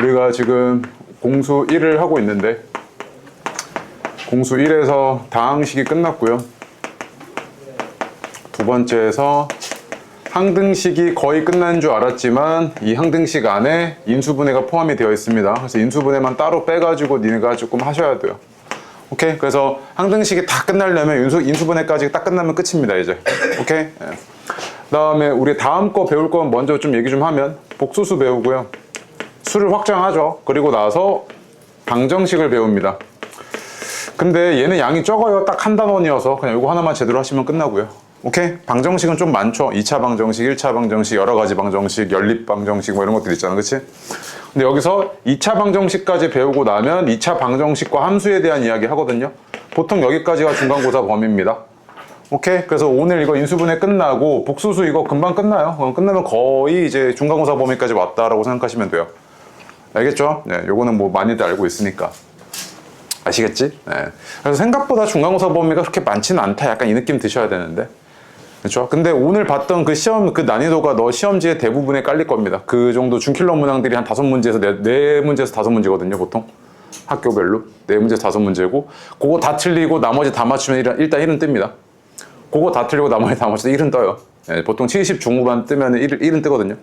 우리가 지금 공수 1을 하고 있는데 공수 1에서 다항식이 끝났고요. 두 번째에서 항등식이 거의 끝난 줄 알았지만 이 항등식 안에 인수분해가 포함이 되어 있습니다. 그래서 인수분해만 따로 빼가지고 니네가 조금 하셔야 돼요. 오케이? 그래서 항등식이 다 끝나려면 인수분해까지 딱 끝나면 끝입니다, 이제. 오케이? 그 다음에 우리 다음 거 배울 건 먼저 좀 얘기 좀 하면 복수수 배우고요. 수를 확장하죠. 그리고 나서 방정식을 배웁니다. 근데 얘는 양이 적어요. 딱 한 단원이어서 그냥 이거 하나만 제대로 하시면 끝나고요. 오케이? 방정식은 좀 많죠. 2차 방정식, 1차 방정식, 여러 가지 방정식, 연립 방정식 뭐 이런 것들 있잖아. 그치? 근데 여기서 2차 방정식까지 배우고 나면 2차 방정식과 함수에 대한 이야기 하거든요. 보통 여기까지가 중간고사 범위입니다. 오케이? 그래서 오늘 이거 인수분해 끝나고 복수수 이거 금방 끝나요. 끝나면 거의 이제 중간고사 범위까지 왔다라고 생각하시면 돼요. 알겠죠? 네, 요거는 뭐 많이들 알고 있으니까. 아시겠지? 네. 그래서 생각보다 중간고사 범위가 그렇게 많지는 않다. 약간 이 느낌 드셔야 되는데. 그렇죠? 근데 오늘 봤던 그 시험, 그 난이도가 너 시험지에 대부분에 깔릴 겁니다. 그 정도 중킬러 문항들이 한 5문제에서 4문제에서 5문제거든요, 보통. 학교별로. 4문제에서 5문제고. 그거 다 틀리고 나머지 다 맞추면 일단 1은 뜹니다. 그거 다 틀리고 나머지 다 맞춰서 1은 떠요. 네, 보통 70 중후반 뜨면 1은 뜨거든요.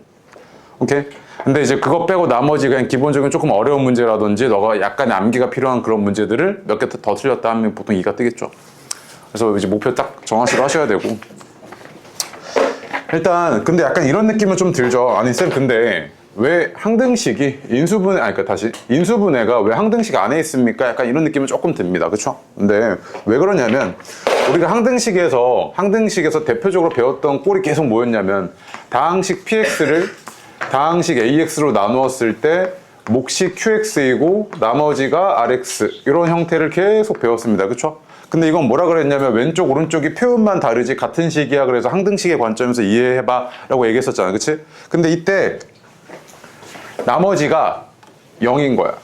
오케이? 근데 이제 그거 빼고 나머지 그냥 기본적인 조금 어려운 문제라든지 너가 약간의 암기가 필요한 그런 문제들을 몇 개 더 틀렸다 하면 보통 2가 뜨겠죠. 그래서 이제 목표 딱 정하시고 하셔야 되고. 일단 근데 약간 이런 느낌은 좀 들죠. 아니 쌤 근데 왜 항등식이 인수분해가 왜 항등식 안에 있습니까? 약간 이런 느낌은 조금 듭니다. 그쵸? 근데 왜 그러냐면 우리가 항등식에서 대표적으로 배웠던 꼴이 계속 뭐였냐면 다항식 px를 다항식 ax로 나누었을 때 몫이 qx이고 나머지가 rx 이런 형태를 계속 배웠습니다. 그쵸? 근데 이건 뭐라 그랬냐면 왼쪽 오른쪽이 표현만 다르지 같은 식이야. 그래서 항등식의 관점에서 이해해봐 라고 얘기했었잖아. 그치? 근데 이때 나머지가 0인 거야.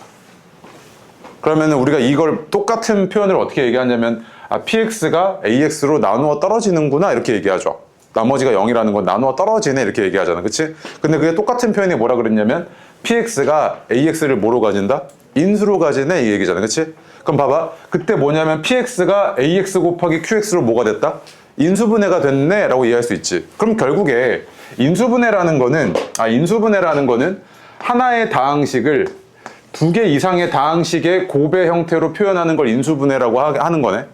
그러면 우리가 이걸 똑같은 표현을 어떻게 얘기하냐면 px가 ax로 나누어 떨어지는구나 이렇게 얘기하죠. 나머지가 0이라는 건 나누어 떨어지네 이렇게 얘기하잖아. 그치? 근데 그게 똑같은 표현이 뭐라 그랬냐면 px가 ax를 뭐로 가진다? 인수로 가지네 이 얘기잖아. 그치? 그럼 봐봐. 그때 뭐냐면 px가 ax 곱하기 qx로 뭐가 됐다? 인수분해가 됐네 라고 이해할 수 있지. 그럼 결국에 인수분해라는 거는 하나의 다항식을 2개 이상의 다항식의 곱의 형태로 표현하는 걸 인수분해라고 하는 거네.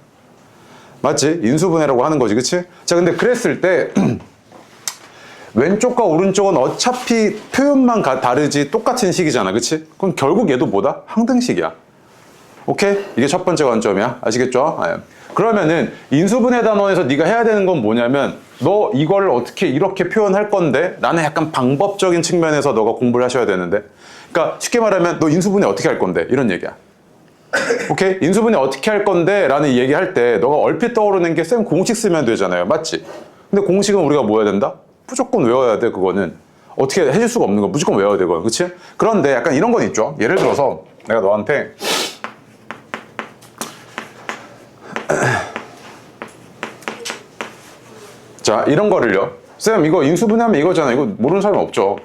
맞지? 인수분해라고 하는 거지. 그치? 자, 근데 그랬을 때 왼쪽과 오른쪽은 어차피 표현만 다르지 똑같은 식이잖아. 그치? 그럼 결국 얘도 뭐다? 항등식이야. 오케이? 이게 첫 번째 관점이야. 아시겠죠? 그러면은 인수분해 단원에서 네가 해야 되는 건 뭐냐면 너 이걸 어떻게 이렇게 표현할 건데 나는 약간 방법적인 측면에서 너가 공부를 하셔야 되는데 그러니까 쉽게 말하면 너 인수분해 어떻게 할 건데 이런 얘기야. 오케이? 인수분해 어떻게 할 건데 라는 얘기할 때 너가 얼핏 떠오르는 게 쌤 공식 쓰면 되잖아요. 맞지? 근데 공식은 우리가 뭐 해야 된다? 무조건 외워야 돼. 그거는 어떻게 해줄 수가 없는 거 무조건 외워야 되거든. 그치? 그런데 약간 이런 건 있죠. 예를 들어서 내가 너한테 자 이런 거를요. 쌤 이거 인수분해하면 이거잖아. 이거 모르는 사람이 없죠.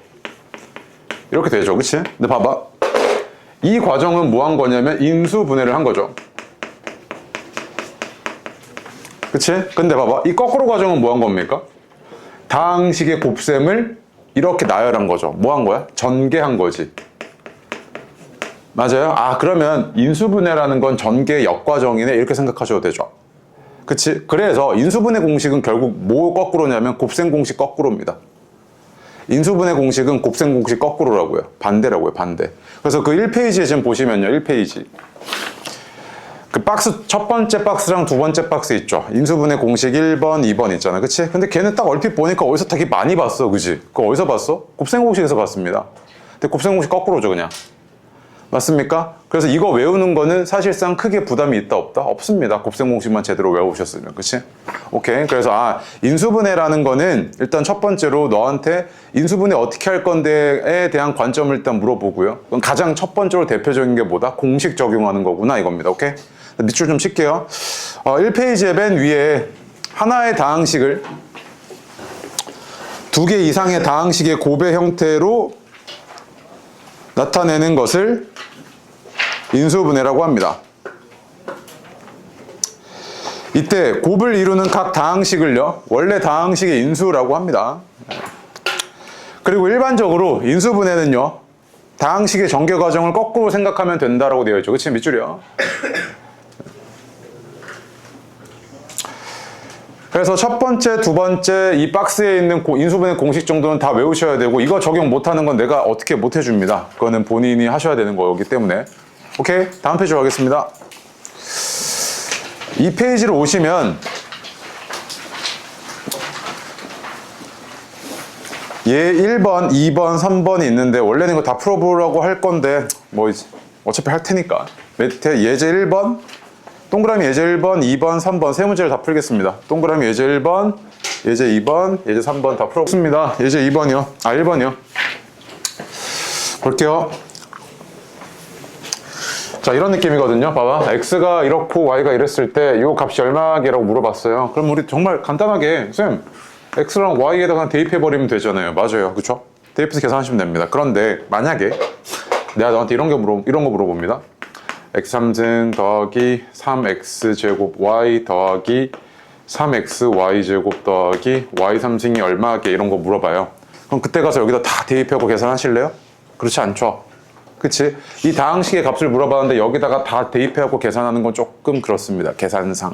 이렇게 되죠. 그치? 근데 봐봐. 이 과정은 뭐 한 거냐면 인수분해를 한 거죠. 그치? 근데 봐봐. 이 거꾸로 과정은 뭐 한 겁니까? 다항식의 곱셈을 이렇게 나열한 거죠. 뭐 한 거야? 전개한 거지. 맞아요? 아 그러면 인수분해라는 건 전개 역과정이네 이렇게 생각하셔도 되죠. 그치? 그래서 인수분해 공식은 결국 뭐 거꾸로냐면 곱셈 공식 거꾸로입니다. 인수분해 공식은 곱셈 공식 거꾸로라고요. 반대라고요. 반대. 그래서 그 1페이지에 지금 보시면요. 1페이지 그 박스 첫 번째 박스랑 두 번째 박스 있죠. 인수분해 공식 1번, 2번 있잖아. 그치? 근데 걔는 딱 얼핏 보니까 어디서 되게 많이 봤어. 그치? 그거 어디서 봤어? 곱셈 공식에서 봤습니다. 근데 곱셈 공식 거꾸로죠. 그냥. 맞습니까? 그래서 이거 외우는 거는 사실상 크게 부담이 있다 없다? 없습니다. 곱셈 공식만 제대로 외우셨으면. 그치? 오케이. 그래서 인수분해라는 거는 일단 첫 번째로 너한테 인수분해 어떻게 할 건데에 대한 관점을 일단 물어보고요. 그럼 가장 첫 번째로 대표적인 게 뭐다? 공식 적용하는 거구나 이겁니다. 오케이? 밑줄 좀 칠게요. 1페이지의 맨 위에 하나의 다항식을 2개 이상의 다항식의 곱의 형태로 나타내는 것을 인수분해라고 합니다. 이때 곱을 이루는 각 다항식을요, 원래 다항식의 인수라고 합니다. 그리고 일반적으로 인수분해는요, 다항식의 전개 과정을 거꾸로 생각하면 된다라고 되어 있죠. 그치? 밑줄이요. 그래서 첫 번째, 두 번째 이 박스에 있는 인수분해 공식 정도는 다 외우셔야 되고, 이거 적용 못하는 건 내가 어떻게 못 해줍니다. 그거는 본인이 하셔야 되는 거기 때문에. 오케이? 다음 페이지로 가겠습니다. 이 페이지로 오시면 얘 1번, 2번, 3번이 있는데 원래는 이거 다 풀어보라고 할 건데 뭐 어차피 할 테니까 밑에 예제 1번, 동그라미 예제 1번, 2번, 3번 세 문제를 다 풀겠습니다. 동그라미 예제 1번, 예제 2번, 예제 3번 다 풀어보겠습니다. 예제 2번이요. 1번이요. 볼게요. 자, 이런 느낌이거든요. 봐봐. x가 이렇고 y가 이랬을 때 이 값이 얼마게라고 물어봤어요. 그럼 우리 정말 간단하게 쌤, x랑 y에다가 대입해버리면 되잖아요. 맞아요. 그쵸? 대입해서 계산하시면 됩니다. 그런데 만약에 내가 너한테 이런 거 물어봅니다. x3승 더하기 3x제곱 y 더하기 3xy제곱 더하기 y3승이 얼마게 이런 거 물어봐요. 그럼 그때 가서 여기다 다 대입하고 계산하실래요? 그렇지 않죠? 그치? 이 다항식의 값을 물어봤는데 여기다가 다 대입해갖고 계산하는 건 조금 그렇습니다. 계산상.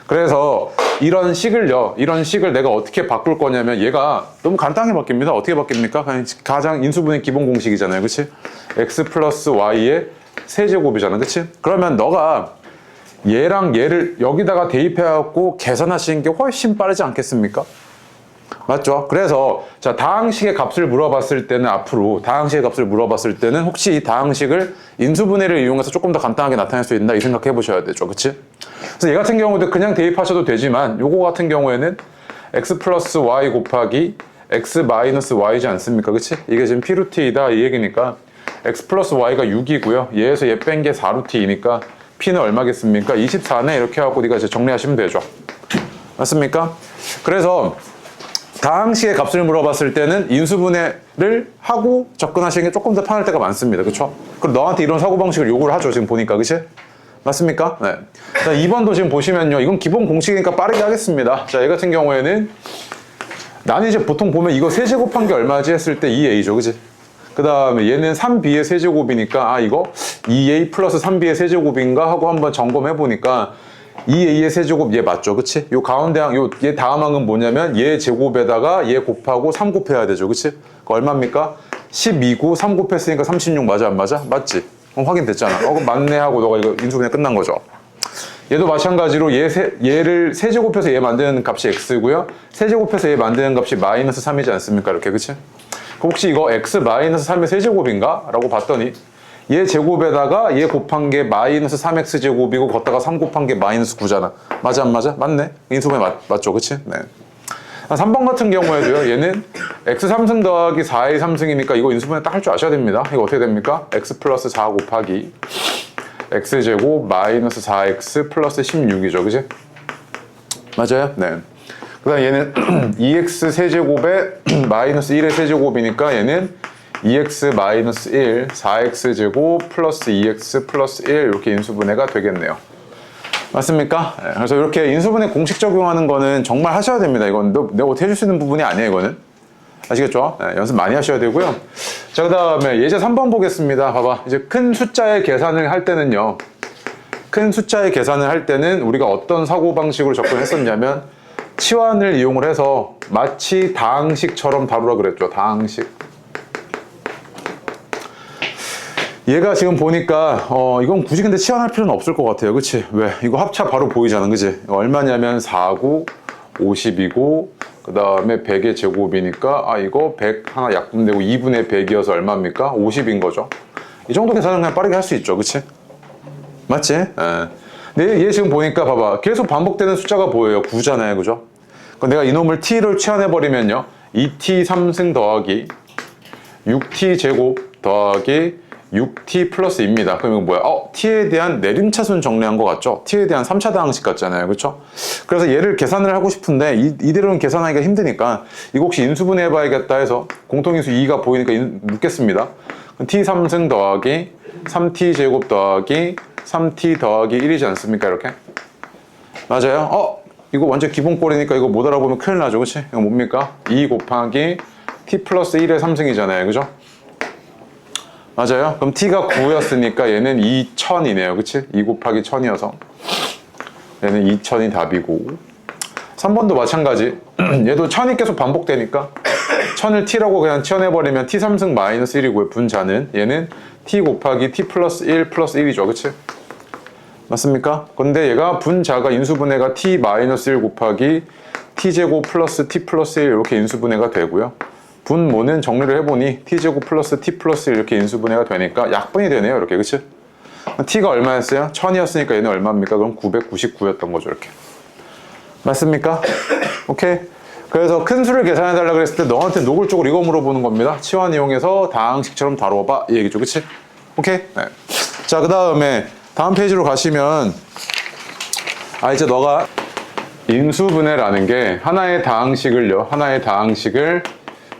그래서 이런 식을 내가 어떻게 바꿀 거냐면 얘가 너무 간단하게 바뀝니다. 어떻게 바뀝니까? 가장 인수분해 기본 공식이잖아요. 그치? x 플러스 y의 세제곱이잖아. 그치? 그러면 너가 얘랑 얘를 여기다가 대입해갖고 계산하시는 게 훨씬 빠르지 않겠습니까? 맞죠? 그래서 자, 다항식의 값을 물어봤을 때는 앞으로 다항식의 값을 물어봤을 때는 혹시 이 다항식을 인수분해를 이용해서 조금 더 간단하게 나타낼 수 있나 이 생각해 보셔야 되죠. 그치? 그래서 얘 같은 경우도 그냥 대입하셔도 되지만 요거 같은 경우에는 x 플러스 y 곱하기 x 마이너스 y지 않습니까? 그치? 이게 지금 p루트이다 이 얘기니까 x 플러스 y가 6이고요. 얘에서 얘 뺀 게 4루트이니까 p는 얼마겠습니까? 24네 이렇게 하고 네가 이제 정리하시면 되죠. 맞습니까? 그래서 다항식의 값을 물어봤을 때는 인수분해를 하고 접근하시는 게 조금 더 편할 때가 많습니다. 그쵸? 그럼 너한테 이런 사고방식을 요구를 하죠. 지금 보니까. 그치? 맞습니까? 네. 자, 2번도 지금 보시면요. 이건 기본 공식이니까 빠르게 하겠습니다. 자, 얘 같은 경우에는 나는 이제 보통 보면 이거 세제곱한 게 얼마지 했을 때 2a죠. 그치? 그 다음에 얘는 3b의 세제곱이니까 이거 2a 플러스 3b의 세제곱인가 하고 한번 점검해 보니까 2a의 세제곱 얘 맞죠? 그치? 요 가운데 얘 다음 항은 뭐냐면 얘 제곱에다가 얘 곱하고 3 곱해야 되죠. 그치? 그 얼마입니까? 12고 3 곱했으니까 36 맞아 안 맞아? 맞지? 확인됐잖아. 그럼 맞네 하고 너가 이거 인수분해 끝난 거죠. 얘도 마찬가지로 얘를 세제곱해서 얘 만드는 값이 x고요. 세제곱해서 얘 만드는 값이 마이너스 3이지 않습니까? 이렇게 그치? 혹시 이거 x 마이너스 3의 세제곱인가? 라고 봤더니 얘 제곱에다가 얘 곱한 게 마이너스 3x 제곱이고 걷다가 3 곱한 게 마이너스 9잖아. 맞아 안 맞아? 맞네. 인수분해 맞죠? 그치? 네. 3번 같은 경우에도요. 얘는 x 3승 더하기 4a 3승이니까 이거 인수분해 딱 할 줄 아셔야 됩니다. 이거 어떻게 됩니까? x 플러스 4 곱하기 x 제곱 마이너스 4x 플러스 16이죠. 그치? 맞아요? 네. 그 다음 얘는 2x 세제곱에 마이너스 1의 세제곱이니까 얘는 2x 마이너스 1, 4x 제곱 플러스 2x 플러스 1 이렇게 인수분해가 되겠네요. 맞습니까? 네, 그래서 이렇게 인수분해 공식 적용하는 거는 정말 하셔야 됩니다. 이건 내가 어떻게 해줄 수 있는 부분이 아니에요. 이거는. 아시겠죠? 네, 연습 많이 하셔야 되고요. 자, 그 다음에 예제 3번 보겠습니다. 봐봐. 이제 큰 숫자의 계산을 할 때는요. 큰 숫자의 계산을 할 때는 우리가 어떤 사고방식으로 접근했었냐면 치환을 이용을 해서 마치 다항식처럼 다루라 그랬죠. 다항식. 얘가 지금 보니까 이건 굳이 근데 치환할 필요는 없을 것 같아요. 그치? 왜? 이거 합차 바로 보이잖아. 그치? 얼마냐면 4고 50이고 그 다음에 100의 제곱이니까 이거 100 하나 약분되고 2분의 100이어서 얼마입니까? 50인 거죠. 이 정도 계산은 그냥 빠르게 할 수 있죠. 그치? 맞지? 예. 근데 얘 지금 보니까 봐봐. 계속 반복되는 숫자가 보여요. 9잖아요. 그죠? 그럼 내가 이놈을 t를 치환해버리면요. 2t 3승 더하기 6t 제곱 더하기 6t 플러스입니다. 그럼 이거 뭐야? t에 대한 내림차순 정리한 것 같죠? t에 대한 3차 다항식 같잖아요. 그렇죠? 그래서 얘를 계산을 하고 싶은데 이대로는 계산하기가 힘드니까 이거 혹시 인수분해 해봐야겠다 해서 공통인수 2가 보이니까 묻겠습니다. t3승 더하기 3t 제곱 더하기 3t 더하기 1이지 않습니까? 이렇게. 맞아요? 이거 완전 기본꼴이니까 이거 못 알아보면 큰일 나죠. 그치? 이거 뭡니까? 2 곱하기 t 플러스 1의 3승이잖아요. 그죠? 맞아요? 그럼 t가 9였으니까 얘는 2000이네요. 그치? 2 곱하기 1000이어서 얘는 2000이 답이고 3번도 마찬가지. 얘도 1000이 계속 반복되니까 1000을 t라고 그냥 치환해버리면 t3승 마이너스 1이고요. 분자는 얘는 t 곱하기 t 플러스 1 플러스 1이죠. 그치? 맞습니까? 근데 얘가 분자가 인수분해가 t 마이너스 1 곱하기 t제곱 플러스 t 플러스 1 이렇게 인수분해가 되고요. 분모는 정리를 해보니 t제곱 플러스 t 플러스 1 이렇게 인수분해가 되니까 약분이 되네요. 이렇게. 그치? t가 얼마였어요? 1000이었으니까 얘는 얼마입니까? 그럼 999였던 거죠. 이렇게. 맞습니까? 오케이. 그래서 큰 수를 계산해달라 그랬을 때 너한테 노골적으로 이거 물어보는 겁니다. 치환 이용해서 다항식처럼 다뤄봐. 이 얘기죠. 그치? 오케이? 네. 자, 그 다음에 다음 페이지로 가시면 이제 너가 인수분해라는 게 하나의 다항식을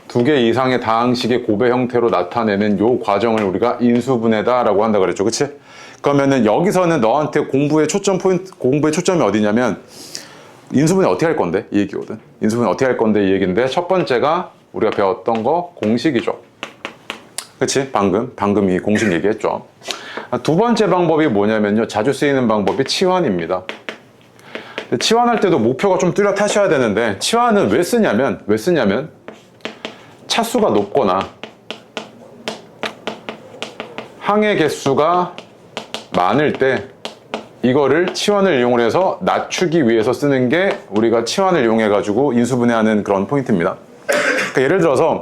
두 개 이상의 다항식의 곱의 형태로 나타내는 요 과정을 우리가 인수분해다라고 한다 그랬죠. 그치? 그러면은 여기서는 너한테 공부의 초점이 어디냐면 인수분해 어떻게 할 건데? 이 얘기거든. 인수분해 어떻게 할 건데? 이 얘기인데 첫 번째가 우리가 배웠던 거 공식이죠. 그치? 방금 이 공식 얘기했죠. 두 번째 방법이 뭐냐면요. 자주 쓰이는 방법이 치환입니다. 치환할 때도 목표가 좀 뚜렷하셔야 되는데 치환은 왜 쓰냐면 차수가 높거나 항의 개수가 많을 때 이거를 치환을 이용해서 낮추기 위해서 쓰는 게 우리가 치환을 이용해 가지고 인수분해하는 그런 포인트입니다. 그러니까 예를 들어서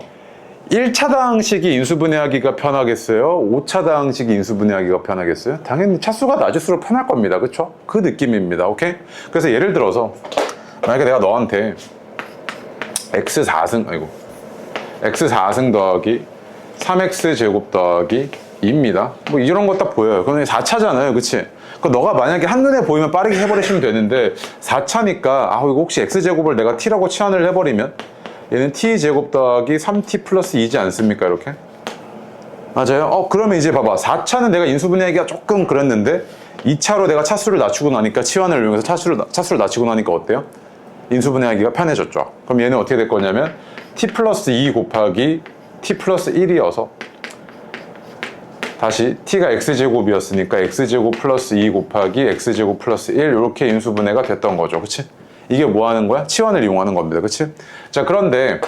1차 다항식이 인수분해하기가 편하겠어요? 5차 다항식이 인수분해하기가 편하겠어요? 당연히 차수가 낮을수록 편할 겁니다. 그쵸? 그 느낌입니다. 오케이? 그래서 예를 들어서 만약에 내가 너한테 x4승 더하기 3x 제곱 더하기 2입니다. 뭐 이런 거 딱 보여요. 그럼 4차잖아요. 그치? 너가 만약에 한눈에 보이면 빠르게 해버리시면 되는데 4차니까 이거 혹시 x제곱을 내가 t라고 치환을 해버리면 얘는 t제곱 더하기 3t 플러스 2지 않습니까? 이렇게. 맞아요? 그러면 이제 봐봐. 4차는 내가 인수분해하기가 조금 그랬는데 2차로 내가 차수를 낮추고 나니까 치환을 이용해서 차수를 낮추고 나니까 어때요? 인수분해하기가 편해졌죠. 그럼 얘는 어떻게 될 거냐면 t 플러스 2 곱하기 t 플러스 1이어서 다시 t가 x제곱이었으니까 x제곱 플러스 2 곱하기 x제곱 플러스 1 이렇게 인수분해가 됐던 거죠. 그치? 이게 뭐 하는 거야? 치환을 이용하는 겁니다. 그치? 자, 그런데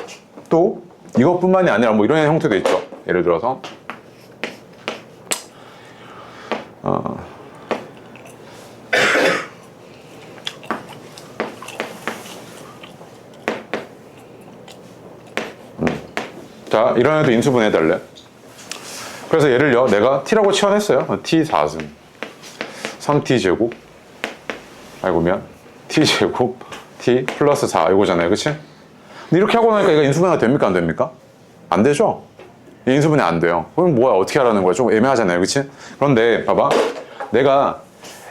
또 이것뿐만이 아니라 뭐 이런 형태도 있죠. 예를 들어서 자, 이런 애도 인수분해 해달래. 그래서 얘를요, 내가 t라고 치환했어요. t4승 3t제곱 알고면 t제곱 t 플러스 4 이거잖아요. 그치? 근데 이렇게 하고 나니까 얘가 인수분해가 됩니까? 안 됩니까? 안 되죠? 인수분해 안 돼요. 그럼 뭐야? 어떻게 하라는 거야? 좀 애매하잖아요. 그치? 그런데 봐봐. 내가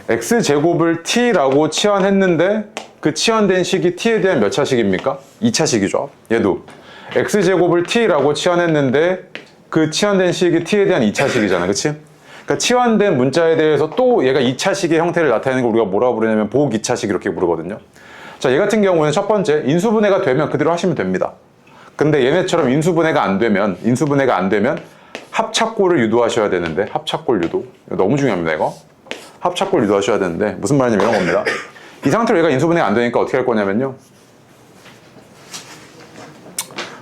x제곱을 t라고 치환했는데 그 치환된 식이 t에 대한 몇 차식입니까? 2차식이죠. 얘도 x제곱을 t라고 치환했는데 그 치환된 식이 t에 대한 2차식이잖아. 그치? 그러니까 치환된 문자에 대해서 또 얘가 2차식의 형태를 나타내는 걸 우리가 뭐라고 부르냐면 보호 2차식 이렇게 부르거든요. 자, 얘 같은 경우는 첫 번째 인수분해가 되면 그대로 하시면 됩니다. 근데 얘네처럼 인수분해가 안 되면 합착골을 유도하셔야 되는데 합착골 유도 이거 너무 중요합니다. 이거 합착골 유도하셔야 되는데 무슨 말이냐면 이런 겁니다. 이 상태로 얘가 인수분해가 안 되니까 어떻게 할 거냐면요.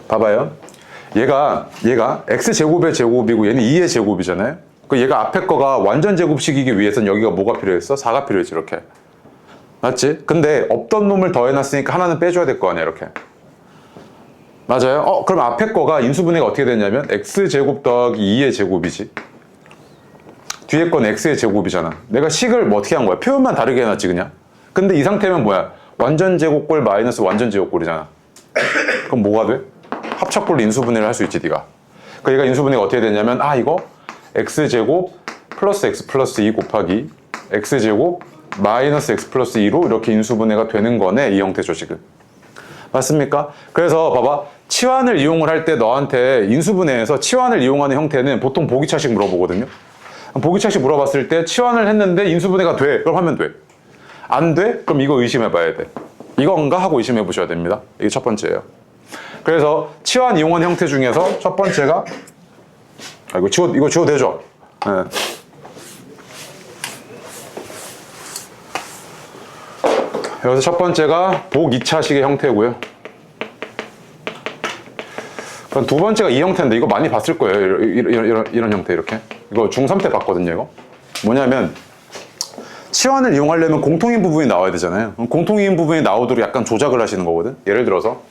봐봐요. 얘가 x제곱의 제곱이고 얘는 2의 제곱이잖아요. 그 얘가 앞에 거가 완전 제곱식이기 위해서는 여기가 뭐가 필요했어? 4가 필요했지. 이렇게. 맞지? 근데 없던 놈을 더해놨으니까 하나는 빼줘야 될 거 아니야. 이렇게. 맞아요? 그럼 앞에 거가 인수분해가 어떻게 되냐면 x제곱 더하기 2의 제곱이지. 뒤에 건 x의 제곱이잖아. 내가 식을 뭐 어떻게 한 거야? 표현만 다르게 해놨지 그냥. 근데 이 상태면 뭐야? 완전 제곱골 마이너스 완전 제곱골이잖아. 그럼 뭐가 돼? 합착골로 인수분해를 할 수 있지 네가. 그러니까 얘가 인수분해가 어떻게 되냐면 이거 x제곱 플러스 x 플러스 2 곱하기 x제곱 마이너스 x 플러스 2로 이렇게 인수분해가 되는 거네. 이 형태죠 지금. 맞습니까? 그래서 봐봐. 치환을 이용을 할 때 너한테 인수분해에서 치환을 이용하는 형태는 보통 보기차식 물어보거든요. 보기차식 물어봤을 때 치환을 했는데 인수분해가 돼. 그럼 하면 돼. 안 돼? 그럼 이거 의심해 봐야 돼. 이건가 하고 의심해 보셔야 됩니다. 이게 첫 번째예요. 그래서 치환 이용하는 형태 중에서 첫 번째가 이거 지워도 되죠? 네. 여기서 첫 번째가 복 2차식의 형태고요. 그럼 두 번째가 이 형태인데 이거 많이 봤을 거예요. 이런 형태 이렇게. 이거 중3 때 봤거든요. 이거 뭐냐면 치환을 이용하려면 공통인 부분이 나와야 되잖아요. 공통인 부분이 나오도록 약간 조작을 하시는 거거든. 예를 들어서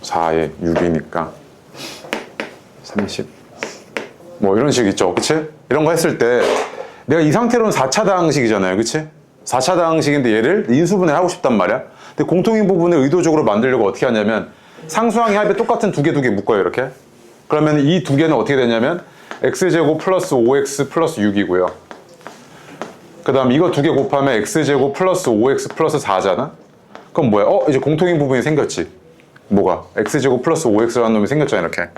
4에 6이니까 30 뭐 이런 식 있죠. 그치? 이런 거 했을 때 내가 이 상태로는 4차 다항식이잖아요. 그치? 4차 다항식인데 얘를 인수분해를 하고 싶단 말이야. 근데 공통인 부분을 의도적으로 만들려고 어떻게 하냐면 상수항의 합에 똑같은 두 개 묶어요. 이렇게. 그러면 이 두 개는 어떻게 되냐면 x제곱 플러스 5x 플러스 6이고요. 그 다음 이거 두 개 곱하면 x제곱 플러스 5x 플러스 4잖아? 그럼 뭐야? 이제 공통인 부분이 생겼지. 뭐가? x제곱 플러스 5x라는 놈이 생겼잖아. 이렇게.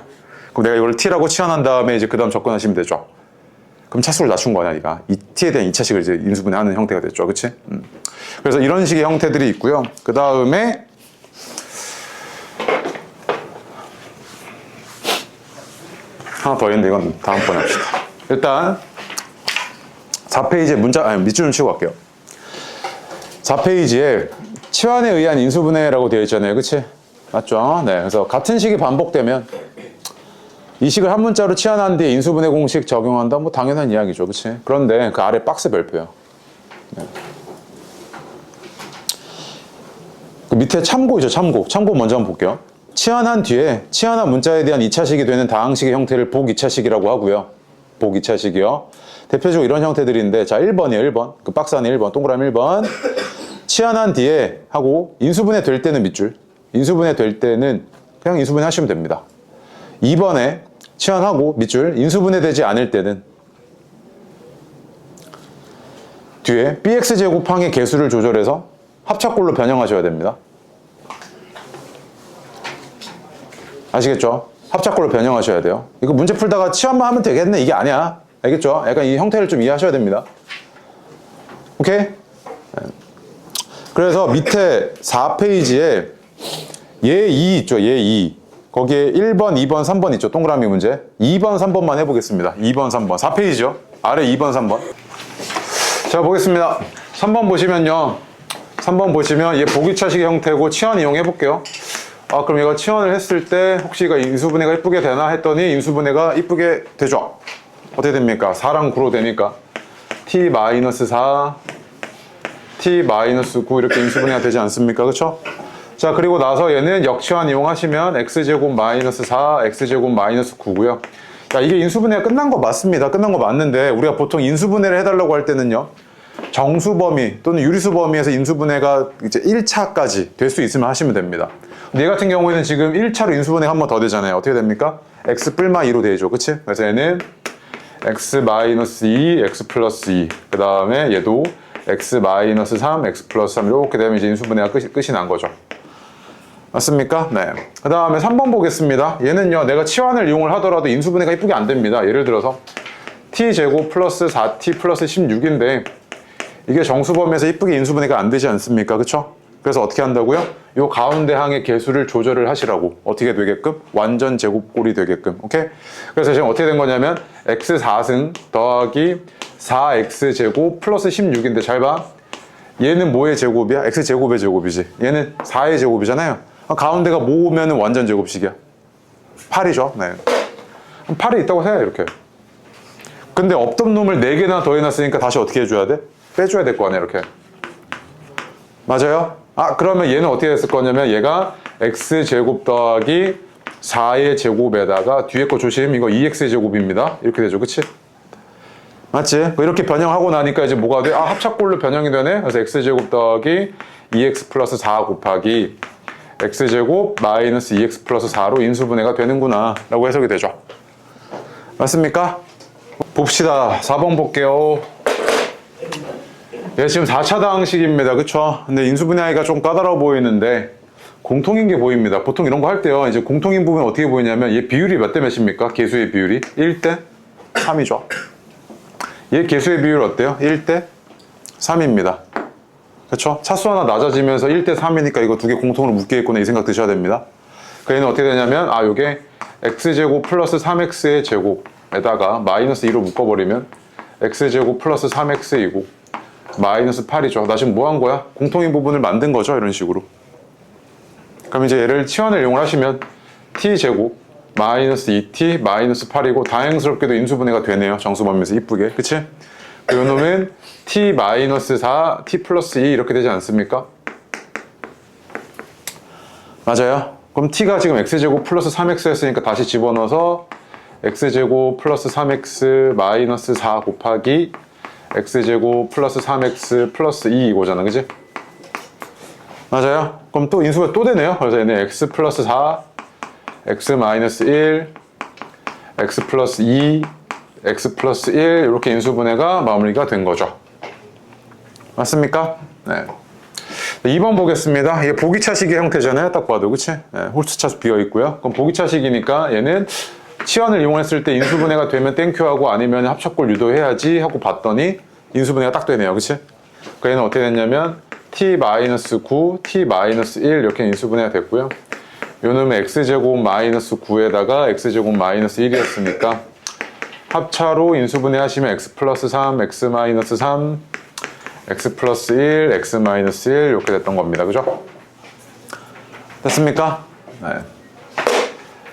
그럼 내가 이걸 t라고 치환한 다음에 이제 그 다음 접근하시면 되죠. 그럼 차수를 낮춘 거냐, 니가. 이 t에 대한 2차식을 이제 인수분해하는 형태가 됐죠. 그치? 그래서 이런 식의 형태들이 있고요. 그 다음에 하나 더 있는데 이건 다음번에 합시다. 일단 4페이지에 밑줄 좀 치고 갈게요. 4페이지에 치환에 의한 인수분해라고 되어 있잖아요. 그치? 맞죠? 네. 그래서 같은 식이 반복되면 이 식을 한 문자로 치환한 뒤에 인수분해 공식 적용한다? 뭐 당연한 이야기죠. 그치? 그런데 그 아래 박스 별표요. 네. 그 밑에 참고이죠. 참고 먼저 한번 볼게요. 치환한 뒤에 치환한 문자에 대한 2차식이 되는 다항식의 형태를 복 2차식이라고 하고요. 복 2차식이요. 대표적으로 이런 형태들인데, 자, 1번이에요, 1번. 그 박스 안에 1번, 동그라미 1번. 치환한 뒤에 하고, 인수분해 될 때는 밑줄. 인수분해 될 때는 그냥 인수분해 하시면 됩니다. 2번에 치환하고, 밑줄. 인수분해 되지 않을 때는 뒤에 bx제곱항의 개수를 조절해서 합차꼴로 변형하셔야 됩니다. 아시겠죠? 합차꼴로 변형하셔야 돼요. 이거 문제 풀다가 치환만 하면 되겠네. 이게 아니야. 알겠죠? 약간 이 형태를 좀 이해하셔야 됩니다. 오케이? 네. 그래서 밑에 4페이지에 얘 2 있죠? 얘 2. 거기에 1번, 2번, 3번 있죠? 동그라미 문제. 2번, 3번만 해보겠습니다. 2번, 3번. 4페이지죠? 아래 2번, 3번. 자, 보겠습니다. 3번 보시면요. 3번 보시면 얘 보기차식의 형태고 치환 이용해 볼게요. 그럼 얘가 치환을 했을 때 혹시 이거 인수분해가 이쁘게 되나 했더니 인수분해가 이쁘게 되죠. 어떻게 됩니까? 4랑 9로 되니까 t-4, t-9 이렇게 인수분해가 되지 않습니까? 그쵸? 자, 그리고 나서 얘는 역치환 이용하시면 x제곱 마이너스 4, x제곱 마이너스 9고요. 자, 이게 인수분해가 끝난 거 맞습니다. 끝난 거 맞는데 우리가 보통 인수분해를 해달라고 할 때는요. 정수 범위 또는 유리수 범위에서 인수분해가 이제 1차까지 될 수 있으면 하시면 됩니다. 얘 같은 경우에는 지금 1차로 인수분해가 한 번 더 되잖아요. 어떻게 됩니까? x 뿔마 2로 되죠. 그치? 그래서 얘는 x 마이너스 2, x 플러스 2. 그 다음에 얘도 x 마이너스 3, x 플러스 3. 이렇게 되면 이제 인수분해가 끝이 난 거죠. 맞습니까? 네. 그 다음에 3번 보겠습니다. 얘는요, 내가 치환을 이용을 하더라도 인수분해가 이쁘게 안 됩니다. 예를 들어서 t제곱 플러스 4t 플러스 16인데 이게 정수범위에서 이쁘게 인수분해가 안 되지 않습니까? 그쵸? 그래서 어떻게 한다고요? 요 가운데 항의 개수를 조절을 하시라고. 어떻게 되게끔? 완전 제곱꼴이 되게끔. 오케이? 그래서 지금 어떻게 된 거냐면 x4승 더하기 4x제곱 플러스 16인데 잘 봐. 얘는 뭐의 제곱이야? x제곱의 제곱이지. 얘는 4의 제곱이잖아요. 가운데가 모으면 완전 제곱식이야. 8이죠. 네. 8이 있다고 해, 이렇게. 근데 없던 놈을 4개나 더 해놨으니까 다시 어떻게 해줘야 돼? 빼줘야 될 거 아니야, 이렇게. 맞아요? 그러면 얘는 어떻게 됐을 거냐면 얘가 x제곱 더하기 4의 제곱에다가 뒤에 거 조심, 이거 2x제곱입니다. 이렇게 되죠, 그치? 맞지? 이렇게 변형하고 나니까 이제 뭐가 돼? 합차꼴로 변형이 되네? 그래서 x제곱 더하기 2x 플러스 4 곱하기 x제곱 마이너스 2x 플러스 4로 인수분해가 되는구나 라고 해석이 되죠. 맞습니까? 봅시다. 4번 볼게요. 얘 지금 4차당식입니다. 그쵸? 근데 인수분해하기가 좀 까다로워 보이는데 공통인 게 보입니다. 보통 이런 거 할 때요. 이제 공통인 부분이 어떻게 보이냐면 얘 비율이 몇 대 몇입니까? 개수의 비율이 1대 3이죠. 얘 개수의 비율 어때요? 1대 3입니다. 그쵸? 차수 하나 낮아지면서 1대 3이니까 이거 두 개 공통으로 묶여있구나 이 생각 드셔야 됩니다. 그 얘는 어떻게 되냐면 요게 x제곱 플러스 3x의 제곱에다가 마이너스 2로 묶어버리면 x제곱 플러스 3x이고 마이너스 8이죠. 나 지금 뭐 한 거야? 공통인 부분을 만든 거죠. 이런 식으로. 그럼 이제 얘를 치환을 이용하시면 t제곱 마이너스 2t 마이너스 8이고 다행스럽게도 인수분해가 되네요. 정수범위에서 이쁘게. 그치? 그리고 놈은 t 마이너스 4 t 플러스 2 이렇게 되지 않습니까? 맞아요. 그럼 t가 지금 x제곱 플러스 3x였으니까 다시 집어넣어서 x제곱 플러스 3x 마이너스 4 곱하기 x제곱 플러스 3x 플러스 2 이거잖아. 그치? 맞아요. 그럼 또 인수가 또 되네요. 그래서 얘는 x 플러스 4 x 마이너스 1 x 플러스 2 x 플러스 1 이렇게 인수분해가 마무리가 된 거죠. 맞습니까? 네. 2번 보겠습니다. 이게 보기차식의 형태잖아요. 딱 봐도. 그치? 네, 홀수차수 비어있고요. 그럼 보기차식이니까 얘는 치환을 이용했을 때 인수분해가 되면 땡큐하고 아니면 합작골 유도해야지 하고 봤더니 인수분해가 딱 되네요. 그치? 그 얘는 어떻게 됐냐면 t-9, t-1 이렇게 인수분해가 됐고요. 요놈은 x제곱 마이너스 9에다가 x제곱 마이너스 1이었으니까 합차로 인수분해 하시면 x 플러스 3, x 마이너스 3, x 플러스 1, x 마이너스 1 이렇게 됐던 겁니다. 그죠? 됐습니까? 네.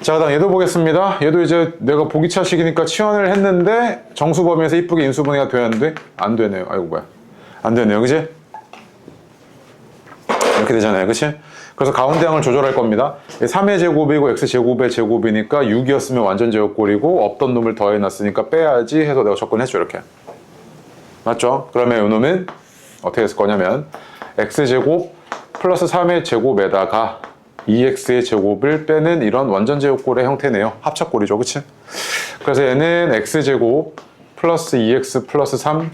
자, 그 다음 얘도 보겠습니다. 얘도 이제 내가 보기차식이니까 치환을 했는데 정수 범위에서 이쁘게 인수분해가 되었는데 안 되네요. 아이고 뭐야. 안 되네요. 그지? 이렇게 되잖아요. 그치? 그래서 가운데 항을 조절할 겁니다. 3의 제곱이고 x제곱의 제곱이니까 6이었으면 완전 제곱꼴이고 없던 놈을 더해놨으니까 빼야지 해서 내가 접근했죠. 이렇게. 맞죠? 그러면 이 놈은 어떻게 했을 거냐면 x제곱 플러스 3의 제곱에다가 2x의 제곱을 빼는 이런 완전 제곱꼴의 형태네요. 합작꼴이죠. 그치? 그래서 얘는 x제곱 플러스 2x 플러스 3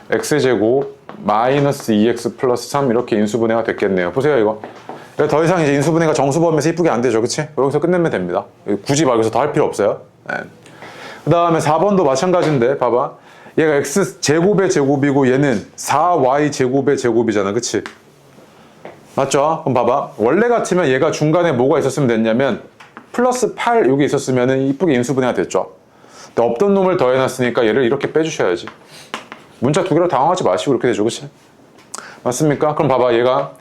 x제곱 마이너스 2x 플러스 3 이렇게 인수분해가 됐겠네요. 보세요 이거. 더 이상 이제 인수분해가 정수범위에서 이쁘게 안 되죠. 그치? 여기서 끝내면 됩니다. 굳이 막 여기서 더 할 필요 없어요. 네. 그 다음에 4번도 마찬가지인데 봐봐. 얘가 x제곱의 제곱이고 얘는 4y 제곱의 제곱이잖아. 그치? 맞죠? 그럼 봐봐. 원래 같으면 얘가 중간에 뭐가 있었으면 됐냐면 플러스 8 여기 있었으면 이쁘게 인수분해가 됐죠. 근데 없던 놈을 더해놨으니까 얘를 이렇게 빼주셔야지. 문자 두 개로 당황하지 마시고 이렇게 되죠. 그치? 맞습니까? 그럼 봐봐. 얘가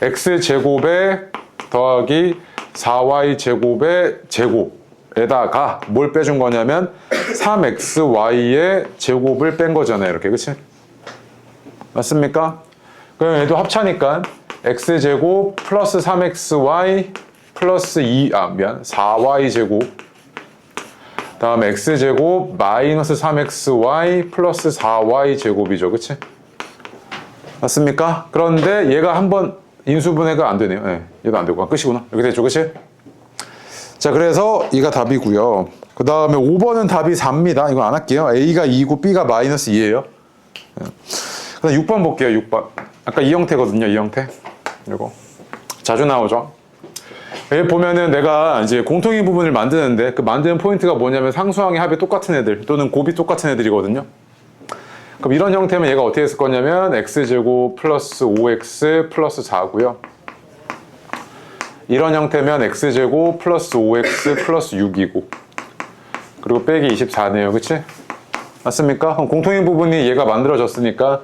x제곱에 더하기 4y제곱의 제곱에다가 뭘 빼준 거냐면 3xy의 제곱을 뺀 거잖아요. 이렇게. 그치? 맞습니까? 그럼 얘도 합차니까 x제곱 플러스 3xy 플러스 4y제곱 다음에 x제곱 마이너스 3xy 플러스 4y제곱이죠. 그치? 맞습니까? 그런데 얘가 한번 인수분해가 안 되네요. 네, 얘도 안 되고. 끝이구나. 이렇게 되죠. 그치? 자, 그래서 이가 답이고요. 그 다음에 5번은 답이 4입니다. 이거 안 할게요. a가 2고 b가 마이너스 2예요. 그 다음 6번 볼게요. 6번. 아까 이 형태거든요. 이 형태. 이거. 자주 나오죠. 여기 보면은 내가 이제 공통인 부분을 만드는데 그 만드는 포인트가 뭐냐면 상수항의 합이 똑같은 애들 또는 곱이 똑같은 애들이거든요. 그럼 이런 형태면 얘가 어떻게 했을 거냐면 x제곱 플러스 5x 플러스 4고요. 이런 형태면 x제곱 플러스 5x 플러스 6이고 그리고 빼기 24네요. 그치? 맞습니까? 그럼 공통인 부분이 얘가 만들어졌으니까